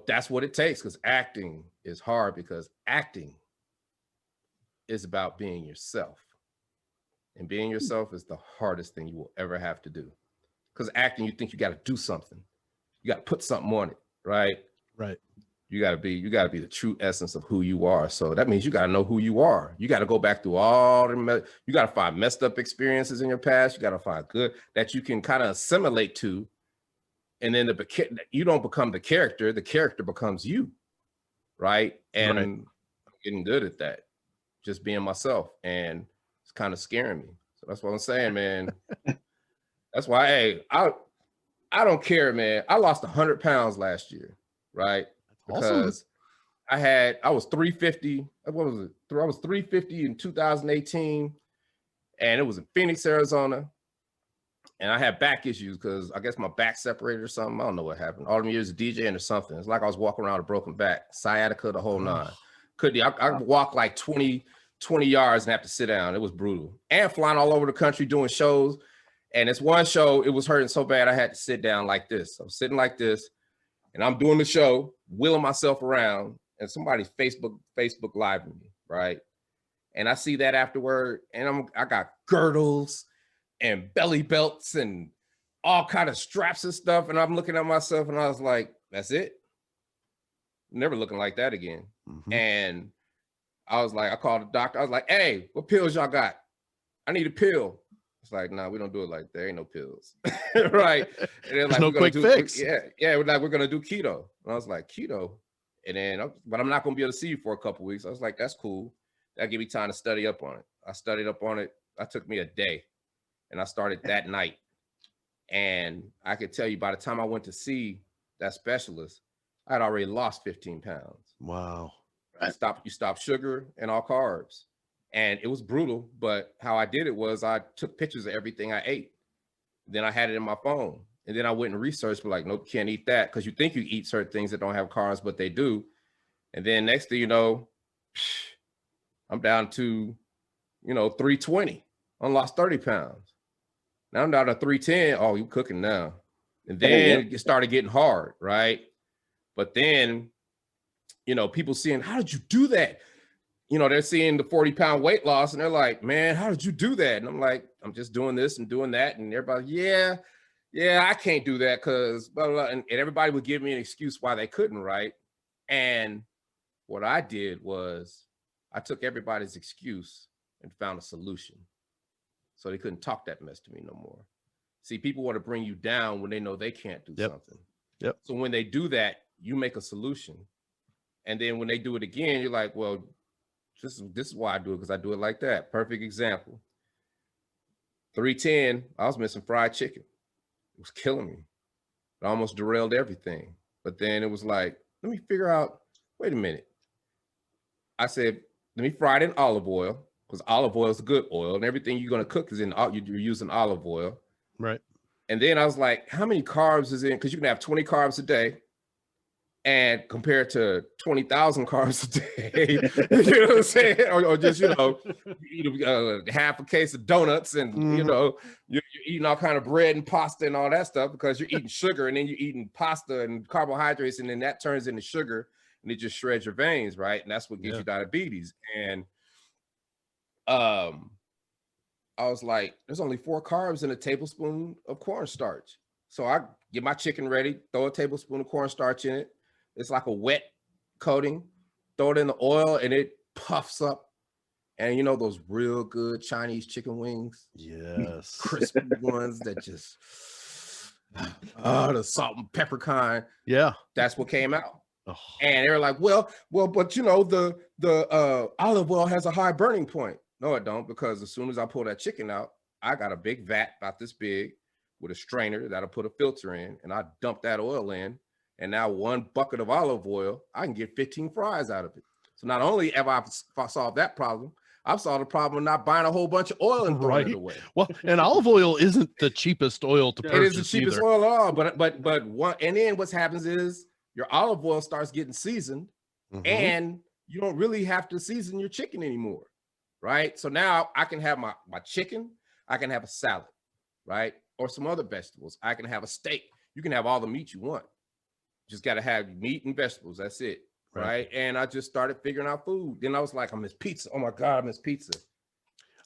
that's what it takes, because acting is hard, because acting is about being yourself. And being yourself is the hardest thing you will ever have to do. Because acting, you think you got to do something. You got to put something on it, right? Right. You got to be the true essence of who you are. So that means you got to know who you are. You got to go back through all you got to find messed up experiences in your past. You got to find good that you can kind of assimilate to. And then you don't become the character becomes you, right? And I'm getting good at that, just being myself, and it's kind of scaring me. So that's what I'm saying, man. That's why, hey, I don't care, man. I lost 100 pounds last year, right? Because awesome. I was 350. What was it? I was 350 in 2018, and it was in Phoenix, Arizona. And I had back issues because I guess my back separated or something. I don't know what happened. All them years of DJing or something. It's like I was walking around with a broken back, sciatica, the whole nine. I walk like 20 yards and have to sit down. It was brutal. And flying all over the country doing shows. And this one show, it was hurting so bad I had to sit down like this. I was sitting like this, and I'm doing the show, wheeling myself around, and somebody's Facebook Live with me, right? And I see that afterward, and I got girdles and belly belts and all kind of straps and stuff. And I'm looking at myself and I was like, that's it. Never looking like that again. Mm-hmm. And I was like, I called the doctor. I was like, hey, what pills y'all got? I need a pill. It's like, nah, we don't do it like that. There ain't no pills. Right. And they're like, no quick fix. Yeah. We're like, we're going to do keto. And I was like, keto. And then, but I'm not going to be able to see you for a couple of weeks. I was like, that's cool. That gave me time to study up on it. I studied up on it. That took me a day. And I started that night. And I could tell you by the time I went to see that specialist, I had already lost 15 pounds. Wow. You stop sugar and all carbs. And it was brutal, but how I did it was I took pictures of everything I ate. Then I had it in my phone. And then I went and researched, but like, nope, can't eat that. Because you think you eat certain things that don't have carbs, but they do. And then next thing you know, I'm down to, 320. I lost 30 pounds. Now I'm down to 310. Oh, you cooking now. And then it started getting hard, right? But then, people seeing, how did you do that? They're seeing the 40-pound weight loss and they're like, man, how did you do that? And I'm like, I'm just doing this and doing that. And everybody, yeah, I can't do that because blah, blah, blah. And everybody would give me an excuse why they couldn't, right? And what I did was I took everybody's excuse and found a solution. So they couldn't talk that mess to me no more. See, people want to bring you down when they know they can't do something. Yep. So when they do that, you make a solution. And then when they do it again, you're like, well, this is why I do it, because I do it like that. Perfect example. 310, I was missing fried chicken. It was killing me. It almost derailed everything. But then it was like, let me figure out, wait a minute. I said, let me fry it in olive oil, because olive oil is good oil, and everything you're going to cook is you're using olive oil. Right. And then I was like, how many carbs is in? Because you can have 20 carbs a day, and compared to 20,000 carbs a day, you know what I'm saying? Or just, you eat half a case of donuts and, you're eating all kind of bread and pasta and all that stuff because you're eating sugar, and then you're eating pasta and carbohydrates, and then that turns into sugar and it just shreds your veins, right? And that's what gives you diabetes. And I was like, there's only 4 carbs in a tablespoon of cornstarch. So I get my chicken ready, throw a tablespoon of cornstarch in it. It's like a wet coating, throw it in the oil and it puffs up. And those real good Chinese chicken wings? Yes. Crispy ones that just, the salt and pepper kind. Yeah. That's what came out. Oh. And they're like, well, but the olive oil has a high burning point. No, it don't, because as soon as I pull that chicken out, I got a big vat about this big with a strainer that'll put a filter in, and I dump that oil in, and now 1 bucket of olive oil, I can get 15 fries out of it. So not only have I solved that problem, I've solved the problem of not buying a whole bunch of oil and throwing it away. Well, and olive oil isn't the cheapest oil to purchase. It is the cheapest oil at all, but one, and then what happens is your olive oil starts getting seasoned, and you don't really have to season your chicken anymore, right? So now I can have my chicken, I can have a salad, right? Or some other vegetables. I can have a steak. You can have all the meat you want. Just got to have meat and vegetables. That's it, right? And I just started figuring out food. Then I was like, I miss pizza. Oh my God, I miss pizza.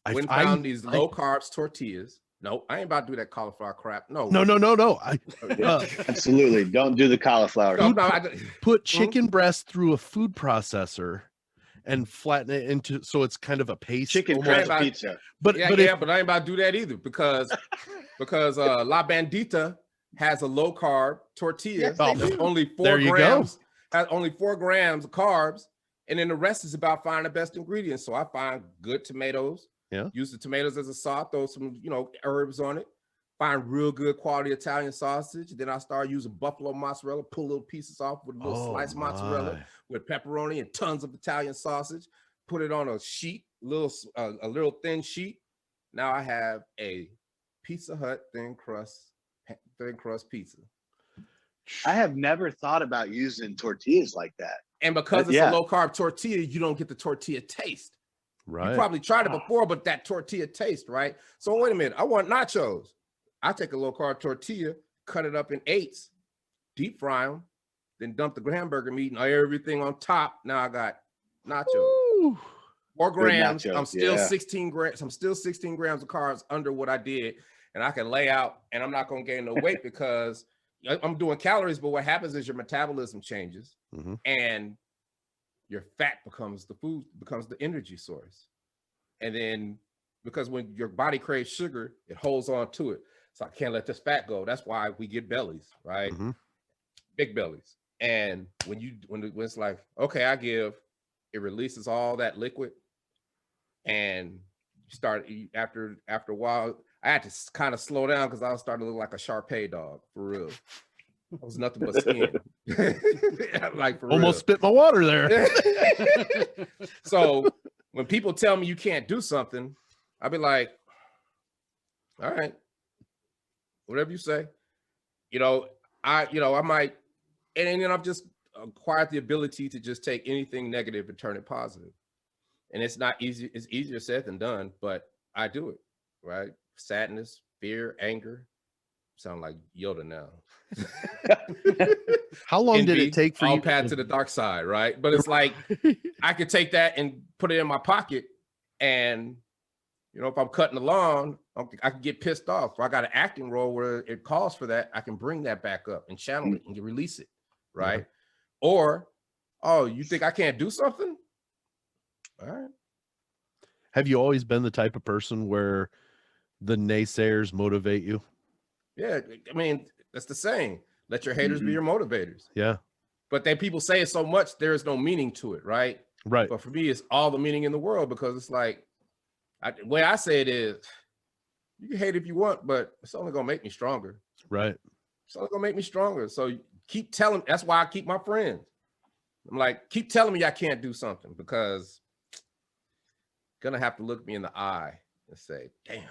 I found these low carbs tortillas. No, I ain't about to do that cauliflower crap. No. Absolutely. Don't do the cauliflower. Put chicken breast through a food processor and flatten it into so it's kind of a paste. Chicken breast pizza. But I ain't about to do that either because La Bandita has a low carb tortilla. Yes, only 4 grams. Has only 4 grams of carbs, and then the rest is about finding the best ingredients. So I find good tomatoes. Yeah. Use the tomatoes as a sauce. Throw some herbs on it. Find real good quality Italian sausage. Then I start using buffalo mozzarella. Pull little pieces off with a little sliced mozzarella with pepperoni and tons of Italian sausage. Put it on a sheet, a little thin sheet. Now I have a Pizza Hut thin crust pizza. I have never thought about using tortillas like that. And because it's a low carb tortilla, you don't get the tortilla taste. Right. You probably tried it before, but that tortilla taste, right? So wait a minute, I want nachos. I take a low carb tortilla, cut it up in 8s, deep fry them, then dump the hamburger meat and everything on top. Now I got nachos. Ooh. 4 grams. Nachos, I'm still 16 grams. I'm still 16 grams of carbs under what I did. And I can lay out, and I'm not going to gain no weight because I'm doing calories. But what happens is your metabolism changes, and your fat becomes the energy source. And then because when your body craves sugar, it holds on to it. So I can't let this fat go. That's why we get bellies, right? Big bellies. And when it's like, okay, it releases all that liquid, and you start after a while. I had to kind of slow down because I was starting to look like a Shar-Pei dog, for real. It was nothing but skin. Like, for almost real. Spit my water there. So when people tell me you can't do something, I'll be like, all right, whatever you say. I might, and then I've just acquired the ability to just take anything negative and turn it positive. And it's not easy. It's easier said than done, but I do it, right? Sadness, fear, anger, Sound like Yoda now. How long did Envy, it take for all you path to the dark side, right? But it's like I could take that and put it in my pocket, and you know, if I'm cutting the lawn, I can get pissed off. If I got an acting role where it calls for that, I can bring that back up and channel it and release it, right? Yeah. Or, oh, you think I can't do something? All right. Have you always been the type of person where the naysayers motivate you? Yeah, I mean, that's the saying. Let your haters be your motivators. Yeah. But then people say it so much, there is no meaning to it, right? Right. But for me, it's all the meaning in the world, because it's like, the way I say it is, you can hate if you want, but it's only gonna make me stronger. Right. It's only gonna make me stronger. So keep telling. That's why I keep my friends. I'm like, keep telling me I can't do something, because gonna have to look me in the eye and say, damn,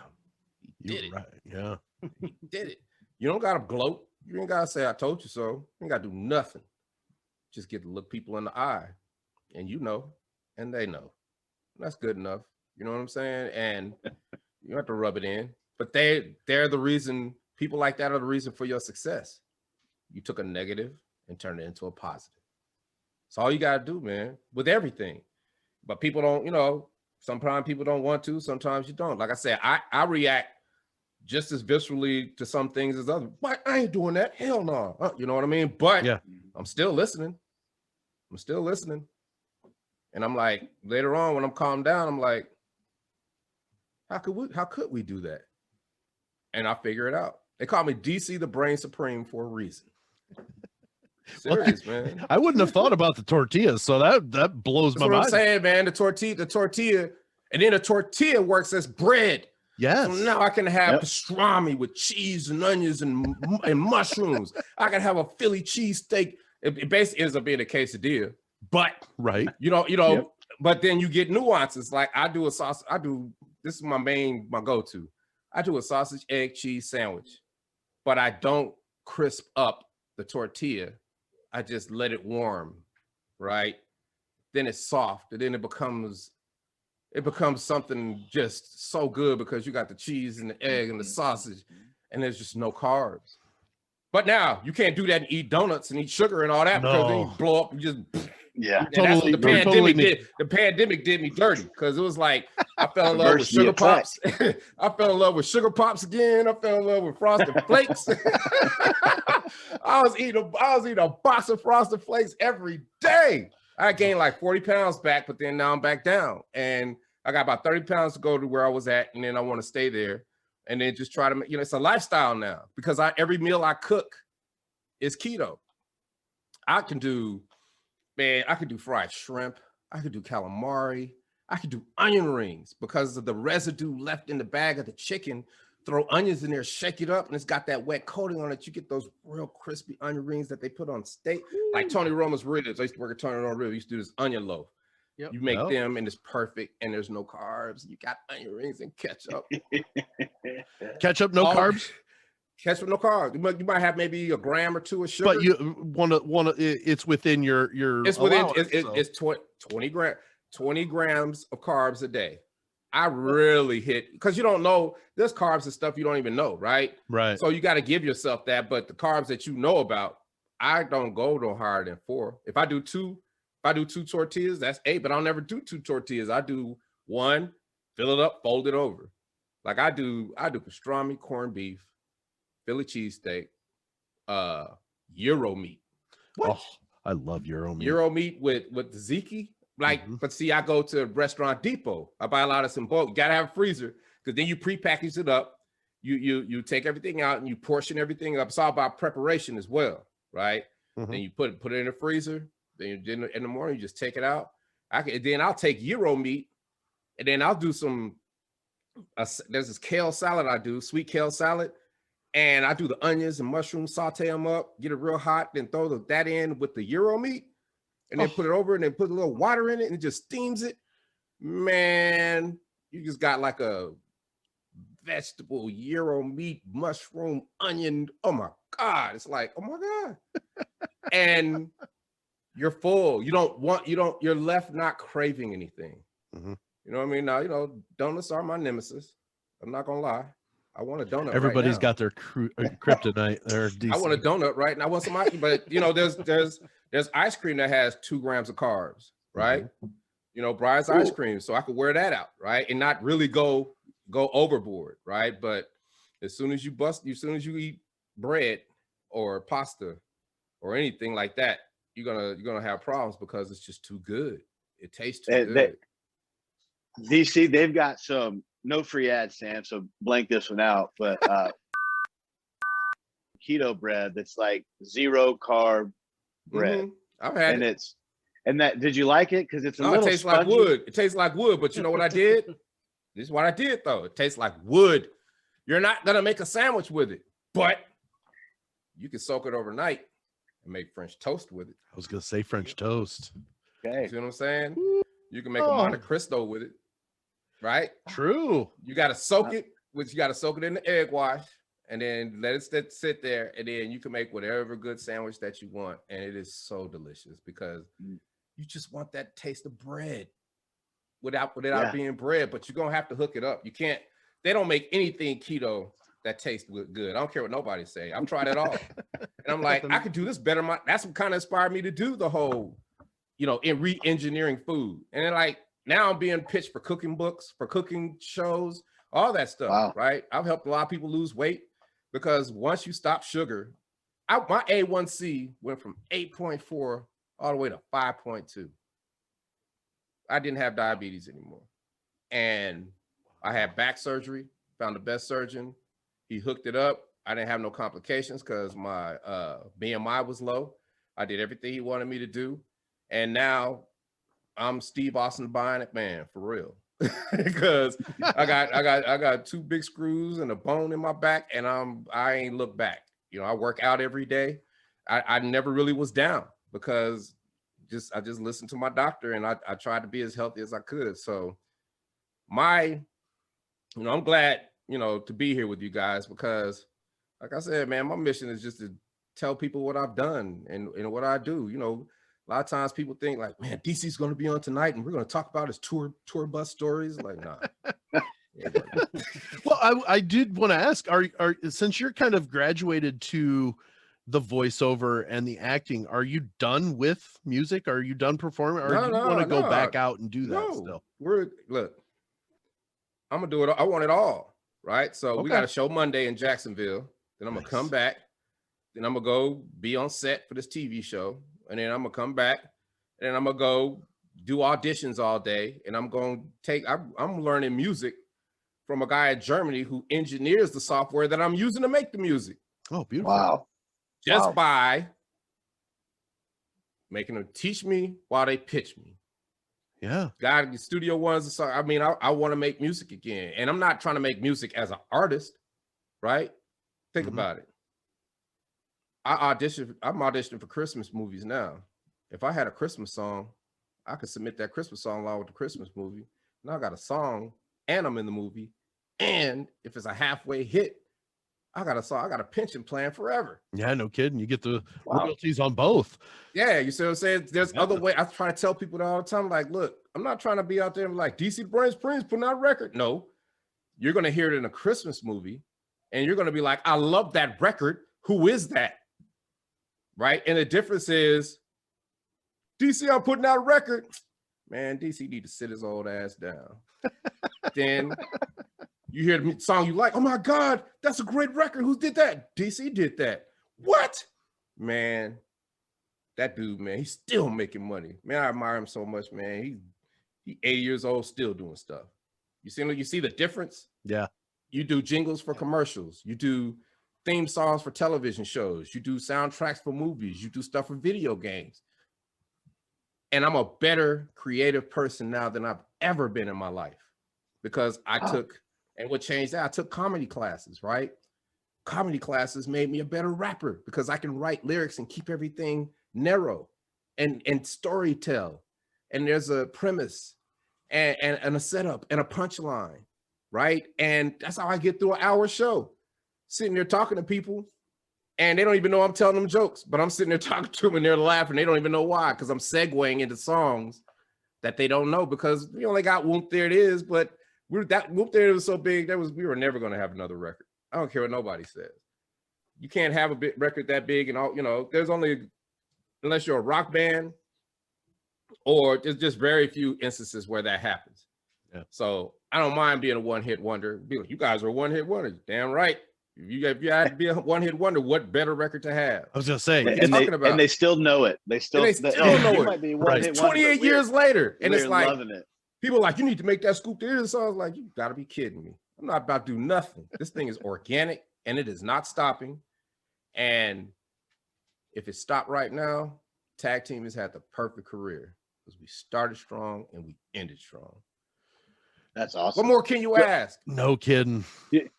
he did it. Right. Yeah. He did it. You don't gotta gloat. You ain't gotta say I told you so. You ain't gotta do nothing. Just get to look people in the eye, and you know, and they know. That's good enough. You know what I'm saying? And you have to rub it in. But they're the reason. People like that are the reason for your success. You took a negative and turned it into a positive. That's all you gotta do, man, with everything. But people don't, you know, sometimes people don't want to, sometimes you don't. Like I said, I react just as viscerally to some things as others. But I ain't doing that. Hell no. You know what I mean? But yeah, I'm still listening. I'm still listening. And I'm like, later on when I'm calmed down, I'm like, how could we do that? And I figure it out. They call me DC the Brain Supreme for a reason. Serious, man. I wouldn't have thought about the tortillas, so that blows That's my what mind. I'm saying, man. The tortilla, and then the tortilla works as bread. Yes. So now I can have pastrami with cheese and onions and mushrooms. I can have a Philly cheesesteak. It basically ends up being a quesadilla, but right. You know, but then you get nuances. Like I do a sauce. This is my go-to. I do a sausage, egg, cheese sandwich, but I don't crisp up the tortilla. I just let it warm, right? Then it's soft, and then it becomes something just so good, because you got the cheese and the egg and the sausage, and there's just no carbs. But now you can't do that and eat donuts and eat sugar and all that, because then you blow up and just And that's what the pandemic did. The pandemic did me dirty, because it was like I fell in love with sugar pops. I fell in love with sugar pops again. I fell in love with Frosted Flakes. I was eating a box of Frosted Flakes every day. I gained like 40 pounds back, but then now I'm back down, and I got about 30 pounds to go to where I was at, and then I want to stay there, and then just try to, you know, it's a lifestyle now, because every meal I cook is keto. I can do fried shrimp. I could do calamari. I could do onion rings, because of the residue left in the bag of the chicken. Throw onions in there, shake it up, and it's got that wet coating on it. You get those real crispy onion rings that they put on steak. Like Tony Roma's ribs. I used to work at Tony Roma's ribs. We used to do this onion loaf. Yep. You make them, and it's perfect, and there's no carbs. You got onion rings and ketchup. Ketchup, no carbs? Ketchup, no carbs. You might have maybe a gram or two of sugar. But you want to. It's within your. It's within. It's 20 grams of carbs a day. I really hit, because you don't know, there's carbs and stuff you don't even know, right? Right. So you got to give yourself that. But the carbs that you know about, I don't go no higher than 4. If I do 2 tortillas, that's 8. But I'll never do 2 tortillas. I do 1, fill it up, fold it over. Like I do pastrami, corned beef, Philly cheesesteak, Euro meat. What? Oh, I love Euro meat. Euro meat with tzatziki. Like, but see, I go to Restaurant Depot. I buy a lot of some bulk. You gotta have a freezer, because then you pre-package it up. You take everything out and you portion everything up. It's all about preparation as well, right? Then you put it in the freezer. Then in the morning you just take it out. Then I'll take Euro meat, and then I'll do there's this kale salad I do, sweet kale salad, and I do the onions and mushrooms, saute them up, get it real hot, then throw that in with the Euro meat. And then put it over, and then put a little water in it, and it just steams it. Man, you just got like a vegetable Euro meat, mushroom, onion. Oh my God. It's like, oh my God. And you're full. You're left not craving anything. You know what I mean? Now, donuts are my nemesis. I'm not gonna lie. I want a donut. Everybody's right now. got their kryptonite. Or I want a donut, right? And I want some ice, but you know, there's ice cream that has 2 grams of carbs, right? You know, Brian's ice cream, so I could wear that out, right? And not really go overboard, right? But as soon as you eat bread or pasta or anything like that, you're gonna have problems because it's just too good. It tastes too good. DC, they've got some, no free ads, Sam, so blank this one out, but keto bread that's like 0 carb bread. I've had it. And did you like it? Because it's a little it tastes spongy. like wood. It tastes like wood, but you know what I did? This is what I did though. It tastes like wood. You're not gonna make a sandwich with it, but you can soak it overnight and make French toast with it. I was gonna say French toast. Okay. You see what I'm saying? You can make a Monte Cristo with it, right? True. You got to soak it, you got to soak it in the egg wash, and then let it sit there, and then you can make whatever good sandwich that you want, and it is so delicious because you just want that taste of bread without being bread, but you're gonna have to hook it up. You can't. They don't make anything keto that tastes good. I don't care what nobody say. I've tried it all, and I'm like, I could do this better. That's what kind of inspired me to do the whole, you know, in re-engineering food. And then like now I'm being pitched for cooking books, for cooking shows, all that stuff, right? I've helped a lot of people lose weight because once you stop sugar, my A1C went from 8.4 all the way to 5.2. I didn't have diabetes anymore. And I had back surgery, found the best surgeon. He hooked it up. I didn't have no complications because my BMI was low. I did everything he wanted me to do. And now I'm Steve Austin Bionic Man for real. Because I got 2 big screws and a bone in my back, and I ain't look back. You know, I work out every day. I never really was down because I just listened to my doctor, and I tried to be as healthy as I could. So I'm glad, to be here with you guys because, like I said, man, my mission is just to tell people what I've done and what I do. A lot of times people think like, man, DC's going to be on tonight and we're going to talk about his tour bus stories. Like, nah. Well, I did want to ask, are since you're kind of graduated to the voiceover and the acting, are you done with music? Are you done performing? Or do you want to go back out and do that still? Look, I'm gonna do it. I want it all, right? So we got a show Monday in Jacksonville. Then I'm gonna come back. Then I'm gonna go be on set for this TV show. And then I'm gonna come back and I'm gonna go do auditions all day. And I'm learning music from a guy in Germany who engineers the software that I'm using to make the music. Oh, beautiful. Wow. Just by making them teach me while they pitch me. Yeah. God, the studio ones. So I mean, I want to make music again. And I'm not trying to make music as an artist, right? Think about it. I'm auditioning for Christmas movies now. If I had a Christmas song, I could submit that Christmas song along with the Christmas movie. Now I got a song and I'm in the movie. And if it's a halfway hit, I got a pension plan forever. Yeah, no kidding. You get the royalties on both. Yeah, you see what I'm saying? There's other way. I try to tell people that all the time, like, look, I'm not trying to be out there and like DC Brain Springs putting out a record. No, you're going to hear it in a Christmas movie and you're going to be like, I love that record. Who is that? Right? And the difference is DC, I'm putting out a record. Man, DC need to sit his old ass down. Then you hear the song you like. Oh my God, that's a great record. Who did that? DC did that. What? Man, that dude, man, he's still making money. Man, I admire him so much, man. He 80 years old, still doing stuff. You see the difference? Yeah. You do jingles for commercials. You do theme songs for television shows. You do soundtracks for movies. You do stuff for video games. And I'm a better creative person now than I've ever been in my life because and what changed that? I took comedy classes, right? Comedy classes made me a better rapper because I can write lyrics and keep everything narrow and story tell. And there's a premise and a setup and a punchline, right? And that's how I get through an hour show. Sitting there talking to people and they don't even know I'm telling them jokes, but I'm sitting there talking to them and they're laughing. They don't even know why, because I'm segueing into songs that they don't know because we only got Whoop There It Is, but Whoop There It Was so big, we were never going to have another record. I don't care what nobody says. You can't have a big record that big and all, you know, there's only, unless you're a rock band, or there's just very few instances where that happens. Yeah. So I don't mind being a one-hit wonder. Be like, you guys are a one-hit wonder. Damn right. If you had to be a one-hit wonder, what better record to have? I was gonna say, What are you And talking about? they still know it. They still know you it. might be Right. one-hit It's wonder, but 28 years later, and it's we're like loving it. people are like, you need to make that scoop there. So I was like, you gotta be kidding me. I'm not about to do nothing. This thing is organic and it is not stopping. And if it stopped right now, tag team has had the perfect career because we started strong and we ended strong. That's awesome. What more can you ask? no kidding. I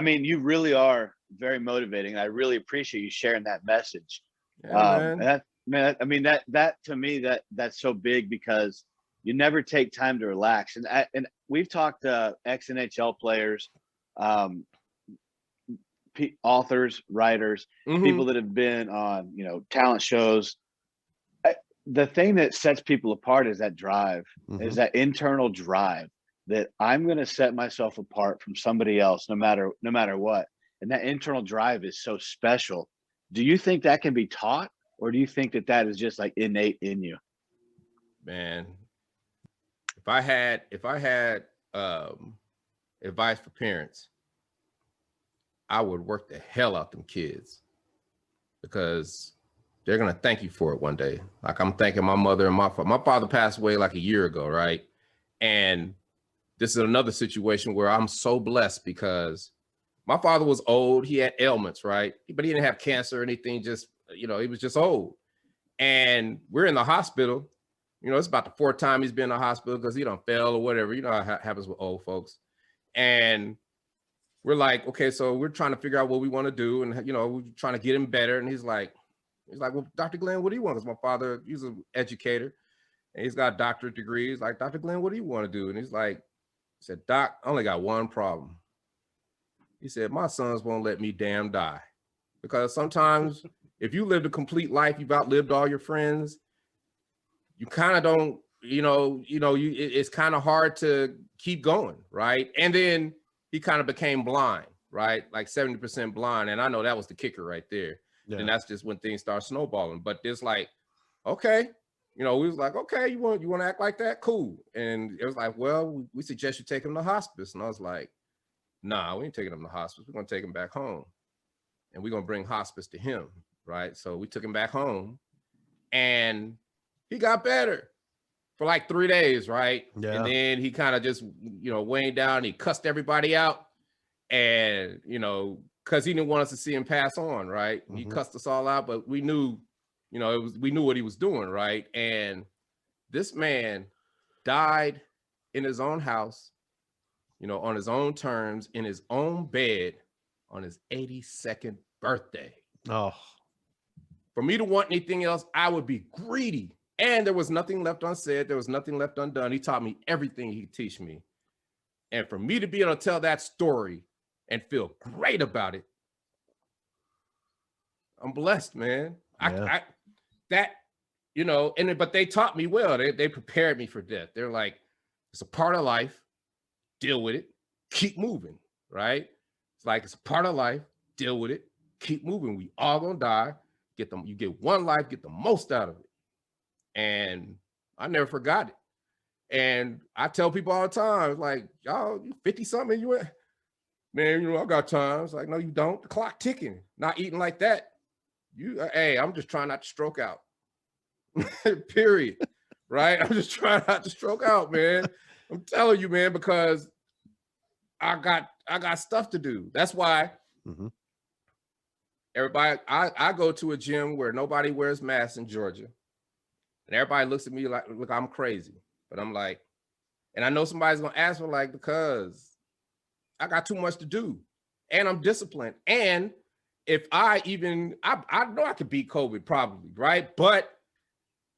mean, you really are very motivating. I really appreciate you sharing that message. Yeah, man. I mean, that to me, that's so big because you never take time to relax. And we've talked to ex-NHL players, authors, writers, people that have been on, you know, talent shows. The thing that sets people apart is that drive, is that internal drive that I'm going to set myself apart from somebody else, no matter what. And that internal drive is so special. Do you think that can be taught, or do you think that is just like innate in you? Man, if I had advice for parents, I would work the hell out them kids, because they're gonna thank you for it one day. Like I'm thanking my mother and my father. My father passed away like a year ago, right? And this is another situation where I'm so blessed because my father was old. He had ailments, right? But he didn't have cancer or anything. Just, you know, he was just old. And we're in the hospital. You know, it's about the fourth time he's been in the hospital because he done fell or whatever. You know how it happens with old folks. And we're like, okay, so we're trying to figure out what we want to do. And, you know, we're trying to get him better. And he's like, well, Dr. Glenn, what do you want? Because my father, he's an educator and he's got a doctorate degree. He's like, Dr. Glenn, what do you want to do? And he's like, he said, Doc, I only got one problem. He said, my sons won't let me damn die. Because sometimes if you lived a complete life, you've outlived all your friends, you kind of don't, it's kind of hard to keep going, right? And then he kind of became blind, right? Like 70% blind. And I know that was the kicker right there. Yeah. And that's just when things start snowballing. But it's like, okay, we was like, okay, you want to act like that? Cool. And it was like, well, we suggest you take him to hospice. And I was like, nah, we ain't taking him to hospice. We're going to take him back home. And we're going to bring hospice to him, right? So we took him back home and he got better for like 3 days, right? Yeah. And then he kind of just, waned down. He cussed everybody out and, because he didn't want us to see him pass on, right? Mm-hmm. He cussed us all out, but we knew, we knew what he was doing, right? And this man died in his own house, on his own terms, in his own bed on his 82nd birthday. Oh. For me to want anything else, I would be greedy. And there was nothing left unsaid. There was nothing left undone. He taught me everything he could teach me. And for me to be able to tell that story and feel great about it, I'm blessed, man. Yeah. But they taught me well. They prepared me for death. They're like, it's a part of life. Deal with it. Keep moving, right? It's like, it's a part of life. Deal with it. Keep moving. We all gonna die. You get one life, get the most out of it. And I never forgot it. And I tell people all the time, like, y'all, you 50 something, you went, man, I got time. It's like, no, you don't. The clock ticking. Not eating like that. Hey, I'm just trying not to stroke out. Period. Right? I'm just trying not to stroke out, man. I'm telling you, man, because I got stuff to do. That's why everybody, I go to a gym where nobody wears masks in Georgia. And everybody looks at me like, look, I'm crazy. But I'm like, and I know somebody's gonna ask me, like, because I got too much to do and I'm disciplined. And if I know I could beat COVID probably, right? But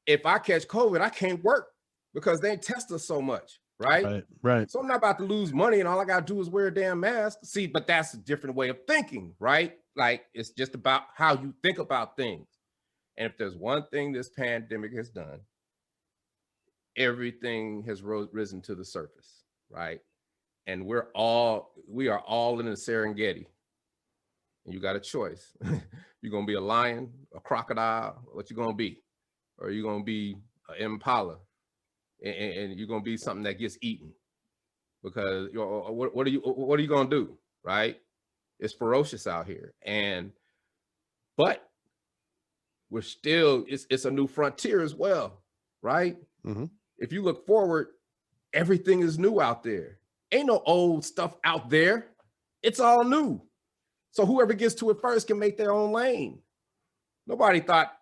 if I catch COVID, I can't work because they test us so much, right? Right. So I'm not about to lose money and all I gotta do is wear a damn mask. See, but that's a different way of thinking, right? Like, it's just about how you think about things. And if there's one thing this pandemic has done, everything has risen to the surface, right? and we are all in the Serengeti. And you got a choice. You're gonna be a lion, a crocodile, what you gonna be? Or you're gonna be an impala, and you're gonna be something that gets eaten. Because what are you gonna do? Right? It's ferocious out here. But we're still, it's a new frontier as well, right? Mm-hmm. If you look forward, everything is new out there. Ain't no old stuff out there. It's all new. So whoever gets to it first can make their own lane. Nobody thought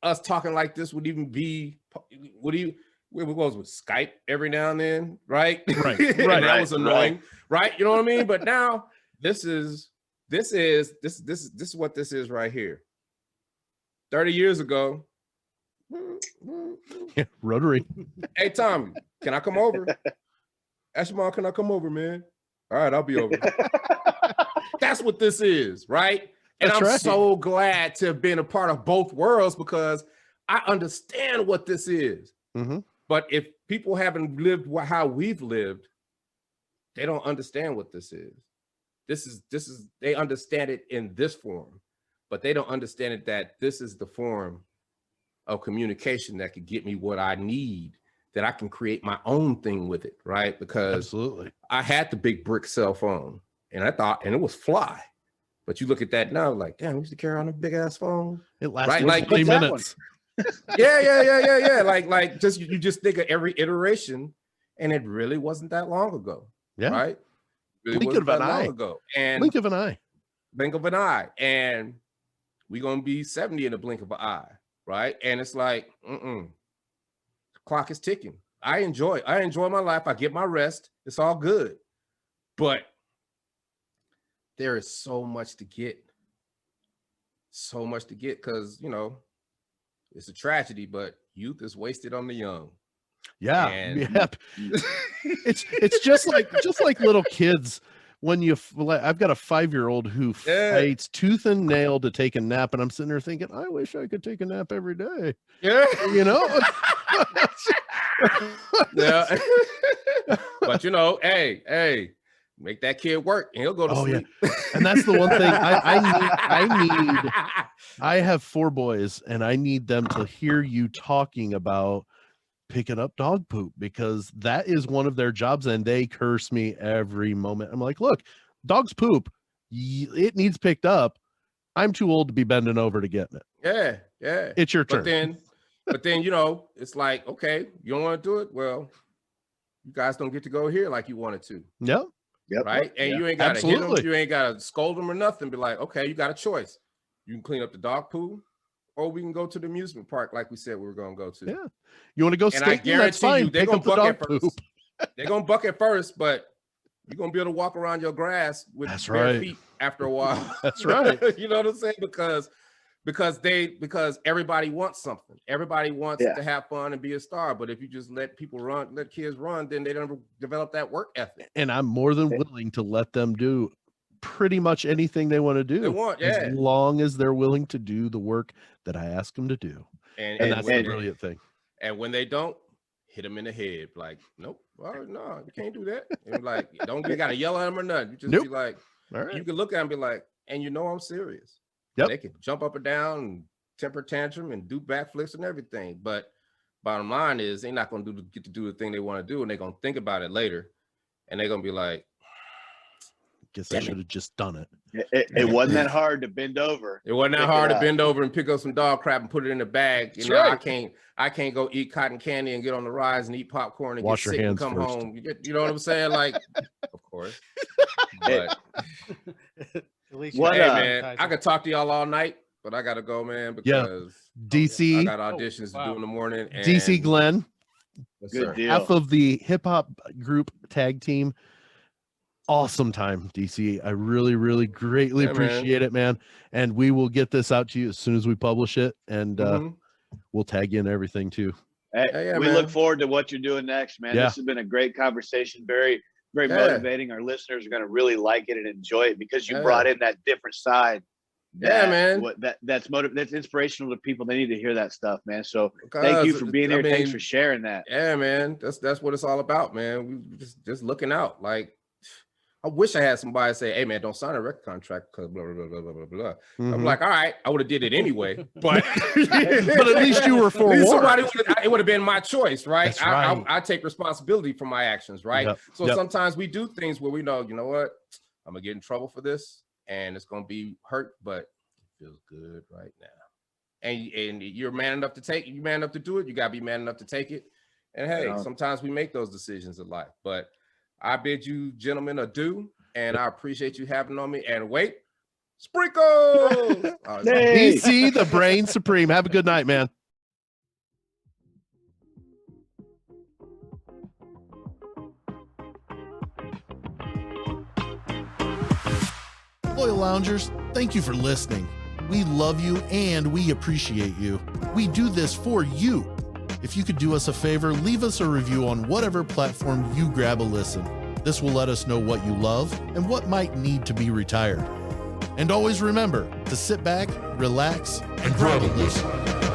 us talking like this would even be, we was with Skype every now and then, right? Right. And Right. that was annoying, right? You know what I mean? But now this is what this is right here. 30 years ago. Yeah, rotary. Hey, Tommy, can I come over? Ask your mom, can I come over, man? All right, I'll be over. That's what this is, right? And That's I'm right. so glad to have been a part of both worlds because I understand what this is. Mm-hmm. But if people haven't lived how we've lived, they don't understand what this is. This is they understand it in this form, but they don't understand it that this is the form of communication that could get me what I need, that I can create my own thing with it, right? Because Absolutely. I had the big brick cell phone and it was fly. But you look at that now, like, damn, we used to carry on a big ass phone. It lasted Right, like, 20 what's that minutes. Yeah. Like you just think of every iteration, and it really wasn't that long ago. Yeah. Right? Really Blink wasn't of an that long eye. ago. And Blink of an eye. blink of an eye. And we're gonna be 70 in a blink of an eye, right? And it's like, the clock is ticking. I enjoy my life. I get my rest. It's all good. But there is so much to get. So much to get because, it's a tragedy, but youth is wasted on the young. Yeah. And- Yep. It's just like little kids when I've got a 5-year-old who fights tooth and nail to take a nap, and I'm sitting there thinking, I wish I could take a nap every day. Yeah. Yeah. But hey, make that kid work and he'll go to sleep. Yeah. And that's the one thing I have 4 boys, and I need them to hear you talking about picking up dog poop, because that is one of their jobs, and they curse me every moment. I'm like, look, dogs poop, it needs picked up. I'm too old to be bending over to getting it. Yeah. It's your turn. But then, it's like, okay, you don't want to do it. Well, you guys don't get to go here like you wanted to. Yep. Right. And you ain't got to hit them. You ain't got to scold them or nothing. Be like, okay, you got a choice. You can clean up the dog poo, or we can go to the amusement park like we said we were going to go to. Yeah. You want to go skating? That's fine. They're Pick up the dog poop. They're going to buck at first, but you're going to be able to walk around your grass with bare feet after a while. That's right. You know what I'm saying? Because everybody wants something. Everybody wants to have fun and be a star. But if you just let kids run, then they don't develop that work ethic. And I'm more than willing to let them do pretty much anything they want to do. They want, as long as they're willing to do the work that I ask them to do. And that's the brilliant thing. And when they don't, hit them in the head. Like, nope, no, you can't do that. And like, you got to yell at them or nothing. You just be like, all right. You can look at them and be like, and I'm serious. Yep. They can jump up and down and temper tantrum and do backflips and everything. But bottom line is they're not going to get to do the thing they want to do, and they're going to think about it later. And they're going to be like, guess I should have just done it. It wasn't that hard to bend over. It wasn't that hard to bend over and pick up some dog crap and put it in the bag. That's right. I can't go eat cotton candy and get on the rides and eat popcorn and wash get sick your and hands come first. home. You know what I'm saying? Like, of course. But At least What, hey, man, I could talk to y'all all night, but I got to go, man, because DC, I got auditions to do in the morning. And DC Glenn, Good deal. half of the hip hop group tag team. Awesome time, DC. I really, really greatly appreciate it, man. And we will get this out to you as soon as we publish it, and we'll tag you in everything too. Hey, we look forward to what you're doing next, man. This has been a great conversation. Very, very motivating. Our listeners are going to really like it and enjoy it because you brought in that different side. Man. That's inspirational to people. They need to hear that stuff, man. So thank you for being here. Thanks for sharing that. Yeah, man. That's what it's all about, man. We just looking out. Like, I wish I had somebody say, hey man, don't sign a record contract because blah, blah, blah, blah, blah, blah, blah. I'm Mhm. like, all right, I would have did it anyway, but But at least you were At least forewarned. it would have been my choice, right? That's right. I take responsibility for my actions, right? Yep, So yep. sometimes we do things where we know, you know what, I'm gonna get in trouble for this, and it's gonna be hurt, but it feels good right now. And you're man enough to take it, you're man enough to do it, you gotta be man enough to take it. And hey, Yeah. sometimes we make those decisions in life, but I bid you gentlemen adieu, and I appreciate you having on me. And wait, sprinkles! Hey. DC, the brain supreme. Have a good night, man. Loyal loungers, thank you for listening. We love you and we appreciate you. We do this for you. If you could do us a favor, leave us a review on whatever platform you grab a listen. This will let us know what you love and what might need to be retired. And always remember to sit back, relax, and grow to listen.